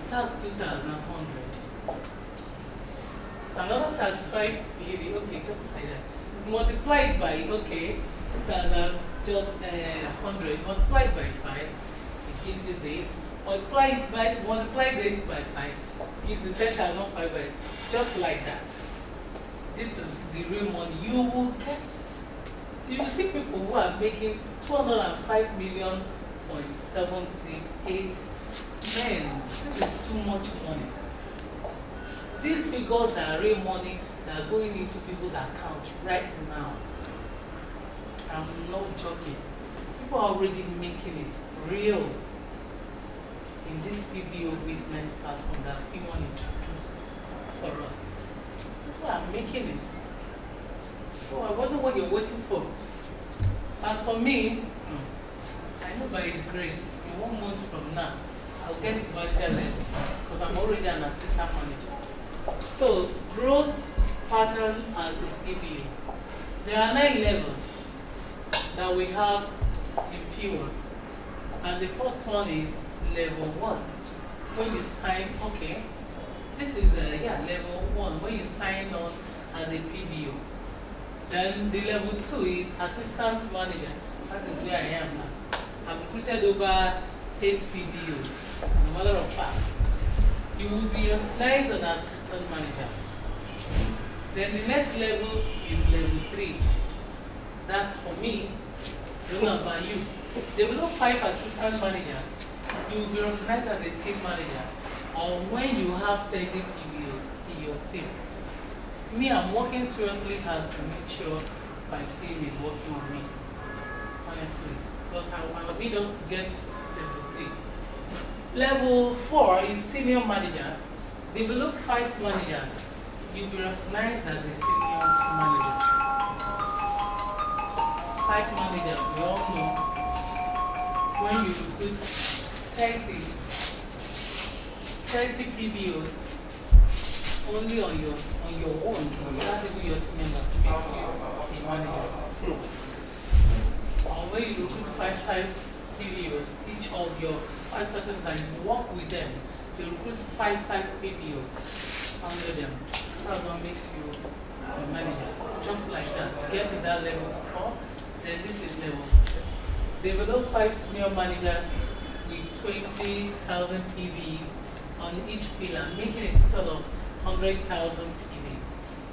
that's 2,100. Another 35 PV, okay, just like that. Multiply it by, okay, 2,000 just 100, multiplied by 5, it gives you this. Multiply this by 5, gives you 10,005 by, just like that. This is the real money. You will see people who are making 205 million point 78. Man, this is too much money. These figures are real money that are going into people's accounts right now. I'm not joking. People are already making it real in this PBO business platform that Pwan introduced for us. People are making it. So I wonder what you're waiting for. As for me, I know by His grace, in 1 month from now, I'll get to manager level because I'm already an assistant manager. So, growth pattern as a PBO. There are 9 levels that we have in Pwan. And the first one is level 1. When you sign, okay, this is level 1, when you sign on as a PBO. Then the level 2 is assistant manager. That is where I am now. I've recruited over 8 PBOs. As a matter of fact, you will be recognized as an assistant manager. Then the next level is level 3. That's for me. I don't know about you. Develop 5 assistant managers. You will be recognized as a team manager, or when you have 30 PBOs in your team. Me, I'm working seriously hard to make sure my team is working on me, honestly, because I need us to get level 3. Level 4 is senior manager. Develop 5 managers. You'll be recognized as a senior manager. 5 managers, we all know. When you recruit 30 PBOs only on your own, not even your team members, makes you a manager. Or when you recruit 5 PBOs, each of your 5 persons that you work with them, you recruit 5 PBOs under them. That's what makes you a manager. Just like that. To get to that level 4, then this is level 5. Develop 5 senior managers with 20,000 PVs on each pillar, making a total of 100,000 PVs.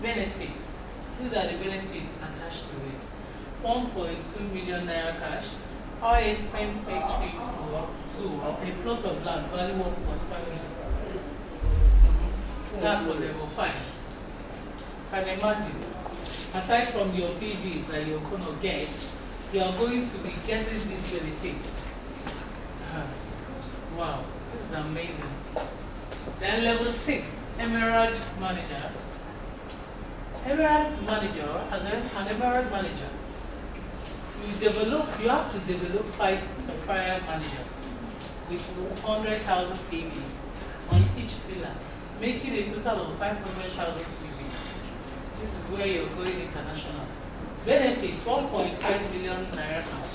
Benefits. These are the benefits attached to it. 1.2 million naira cash, our expense paid trip for 2, a plot of land value 1.5 million. That's for level 5. Can you imagine? Aside from your PVs that you're going to get, you are going to be getting these benefits. Wow, this is amazing. Then level 6, Emerald Manager. Emerald Manager, as an Emerald Manager, you have to develop 5 Sapphire Managers with 100,000 PVs on each each pillar, making a total of 500,000 PBs. This is where you're going international. Benefits, 1.5 billion naira cash.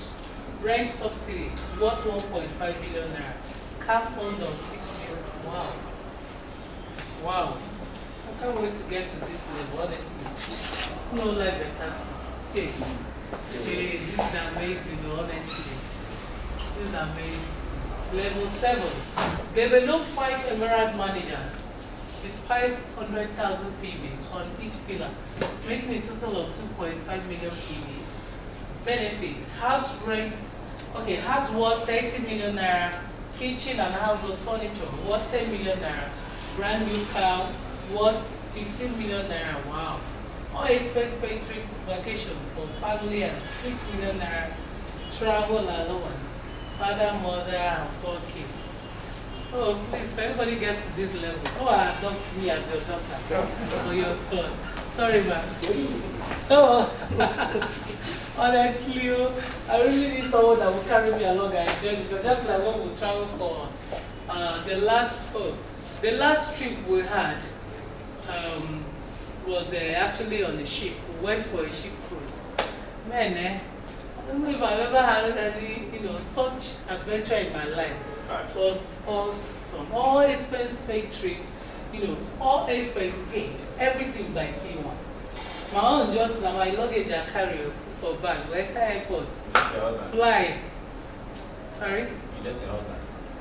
Rent subsidy, worth 1.5 billion naira. Car fund of 6 million. Wow. Wow. I can't wait to get to this level, honestly. No life better. Hey, hey, this is amazing, honestly. This is amazing. Level 7. Develop 5 emerald managers with 500,000 PVs on each pillar, making a total of 2.5 million PVs. Benefits, house rent, okay, house worth 30 million naira, kitchen and household furniture worth 10 million naira, brand new car worth 15 million naira, wow. All expense paid trip vacation for family and 6 million naira, travel allowance, father, mother, and 4 kids. Oh, please, if anybody gets to this level, adopt me as your daughter or your son. Sorry, man. Oh, honestly, I really need someone that will carry me along and enjoy this. Just like when we travel for the last trip we had was actually on a ship. We went for a ship cruise. Man, I don't know if I've ever had any, such adventure in my life. It was awesome. All expense paid trip, all expense paid. Everything by P1. My own just now, my luggage I carry for bag. We enter airport, fly. Sorry? You left your husband.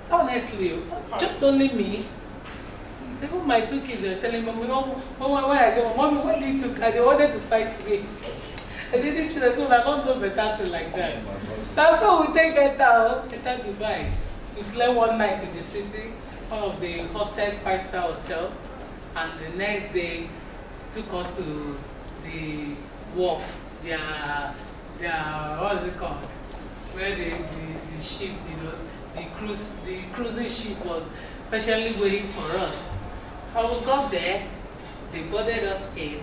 Honestly, just only me. Even my 2 kids were telling Mommy, Mama, when I go, Mommy, what did you do? They wanted to fight me. I didn't choose, so I don't do better like that. That's how we take it down. Enter Dubai. We slept one night in the city, one of the hottest 5-star hotel, and the next day took us to the wharf, their what is it called? Where the ship, the cruising ship was patiently waiting for us. When we got there, they boarded us in,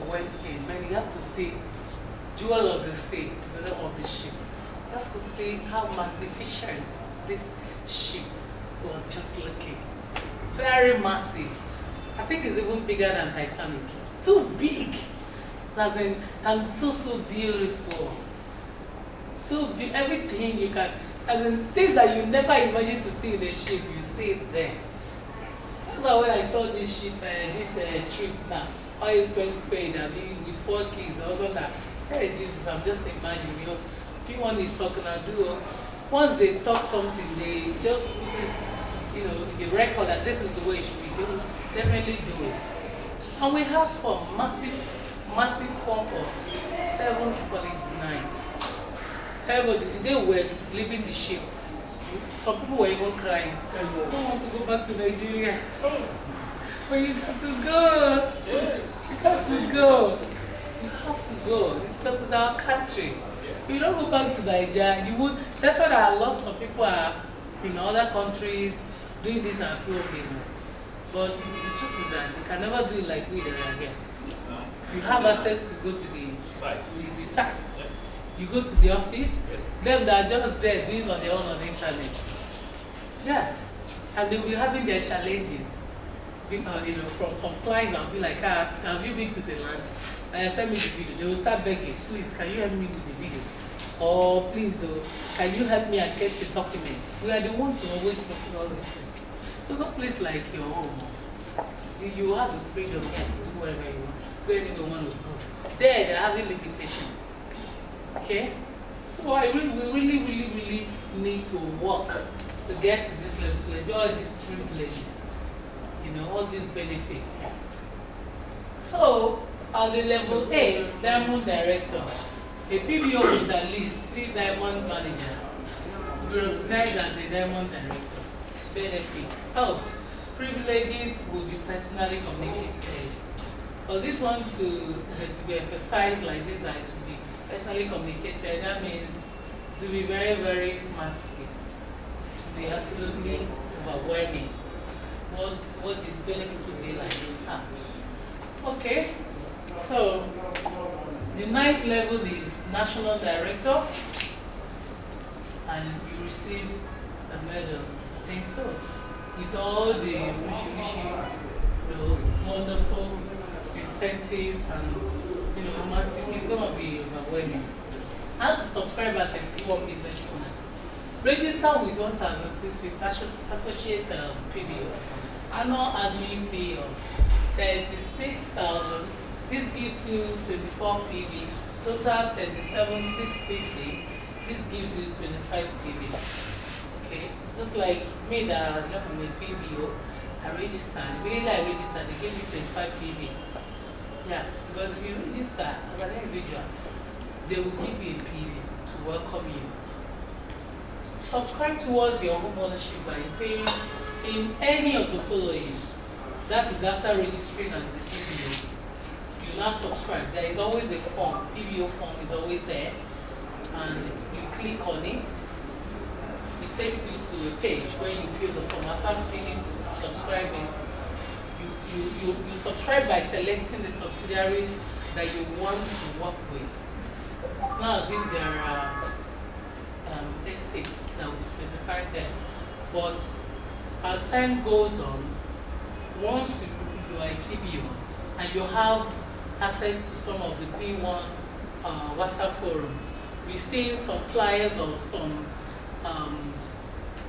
went in. Man, you have to see Jewel of the Sea, is the name of the ship. You have to see how magnificent this ship was just looking. Very massive. I think it's even bigger than Titanic. Too big. As in, and so beautiful. Everything you can, as in things that you never imagined to see in a ship, you see it there. That's why when I saw this ship, this trip now, all expense paid, with 4 kids, I was like, hey Jesus, I'm just imagining, because P1 is talking and do. Once they talk something, they just put it, in the record that this is the way it should be done. Definitely do it. And we had fun, massive fun for 7 solid nights. Everybody, they were leaving the ship. Some people were even crying. I don't want to go back to Nigeria. But you got to go. Yes. You got to go. You have to go. It's because it's our country. If you don't go back to Nigeria, you would. That's why there are lots of people are in other countries doing this and pure business. But the truth is that you can never do it like we did again. Yes, no. You have access to go to the Site. The site. Yes. You go to the office. Yes. Them that are just there doing on their own on the internet. Yes. And they will be having their challenges. From some clients, I'll be like, have you been to the land? And send me the video. They will start begging, please, can you help me with the video? Or please, can you help me and get the document? We are the ones to always pursue all these things. So no place like your home. You have the freedom here to do whatever you want, where you don't want to go. There, they're having limitations. Okay? So we really need to work to get to this level, to enjoy all these privileges, all these benefits. So, at the level 8, Diamond Director, a PBO with at least 3 Diamond Managers will be recognized as a Diamond Director. Benefits. Privileges will be personally communicated. For this one to be emphasized like this, and to be personally communicated, that means to be very, very massive, to be absolutely overwhelming. What the benefit to be like? Okay, so the 9th level is National Director, and you receive a medal. I think so. with all the wonderful incentives and massive, it's gonna be overwhelming. How to subscribe as a P1 business owner? Register with 1,650 associate PBO. Annual admin fee of 36,000. This gives you 24 PB. Total 37,650. This gives you 25 PB. Okay, just like me that I'm a PBO, I registered. Immediately I registered, they gave me 25 PB. Yeah, because if you register as an individual, they will give you a PB to welcome you. Subscribe towards your home ownership by paying in any of the following. That is after registering as the PBO. You now subscribe. There is always a form. PBO form is always there. And you click on it. It takes you to a page where you fill the form. After subscribing, you subscribe by selecting the subsidiaries that you want to work with. It's not as if there are estates that will be specified there. But as time goes on, once you are a PBO and you have access to some of the P1 WhatsApp forums, we see some flyers of some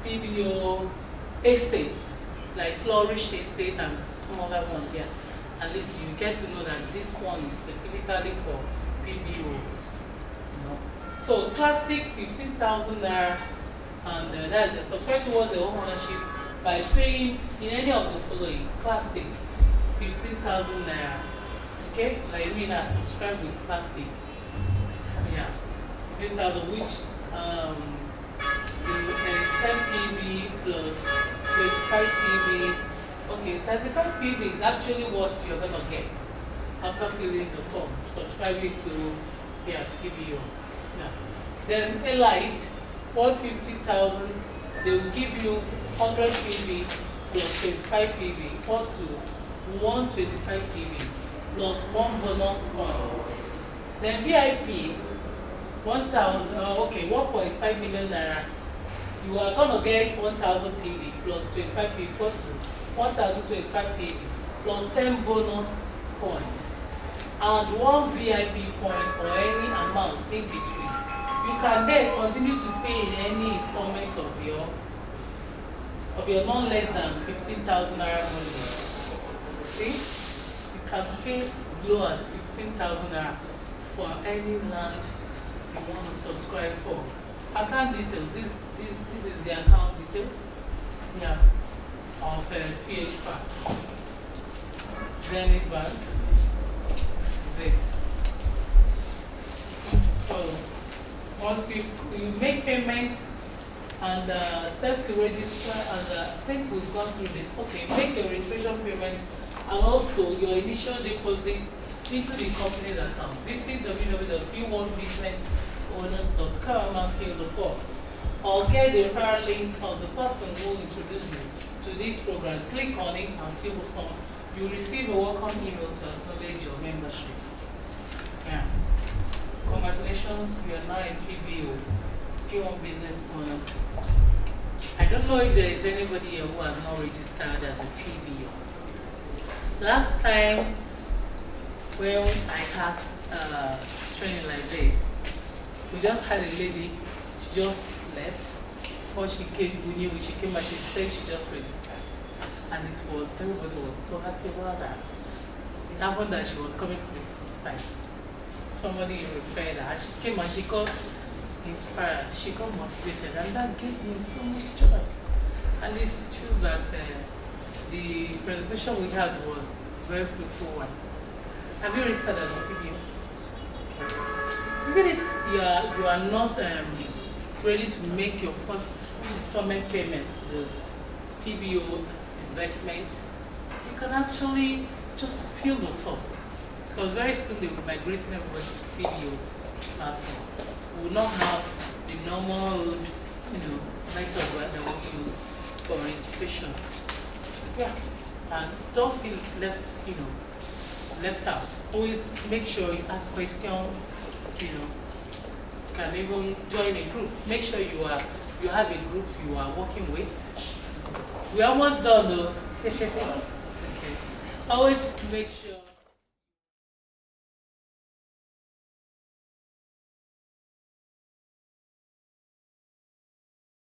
PBO estates, like Flourish Estate and some other ones here. At least you get to know that this one is specifically for PBOs. So classic 15,000 naira, and that's a subscribe towards a home ownership by paying in any of the following. Classic 15,000 naira. Okay, like me I subscribe with classic. Yeah, 15,000, which the 10 PB plus 25 PB. Okay, 35 PB is actually what you're gonna get after filling the form, subscribing to PBO. Yeah. Then Elite, 150,000, they will give you 100 PB plus 25 PB equals to 125 PB plus 1 bonus point. Then VIP, 1.5 million naira, you are going to get 1,000 PB plus 25 PB equals to 1,025 PB plus 10 bonus points. And 1 VIP point or any amount in between. You can then continue to pay in any installment of your non less than 15,000 naira money. See, you can pay as low as 15,000 naira for any land you want to subscribe for. Account details. This is the account details. Yeah, of PHPA. Zenith Bank. It. So once you make payments and steps to register, and I think we've gone through this. Okay, make your registration payment and also your initial deposit into the company's account. Visit www.p1businessowners.com and fill the form, or get the referral link of the person who will introduce you to this program. Click on it and fill the form. You receive a welcome email to acknowledge your membership. Yeah. Congratulations, you are now a PBO, P1 Business Owner. I don't know if there is anybody here who has not registered as a PBO. Last time when I had training like this, we just had a lady, she just left. Before she came, we knew when she came back, she said she just registered. And everybody was so happy about that. It happened that she was coming for the first time. Somebody referred her. She came and she got inspired. She got motivated. And that gives me so much joy. And this shows that the presentation we had was a very fruitful one. Have you registered as a PBO? Even if you are not ready to make your first installment payment for the PBO investment, you can actually just fill the form, because very soon they will be migrating everybody to PBO platform. We will not have the normal, method that we use for registration. Yeah, and don't feel left out. Always make sure you ask questions. You can even join a group. Make sure you have a group you are working with. We're almost done though. Okay. Always make sure.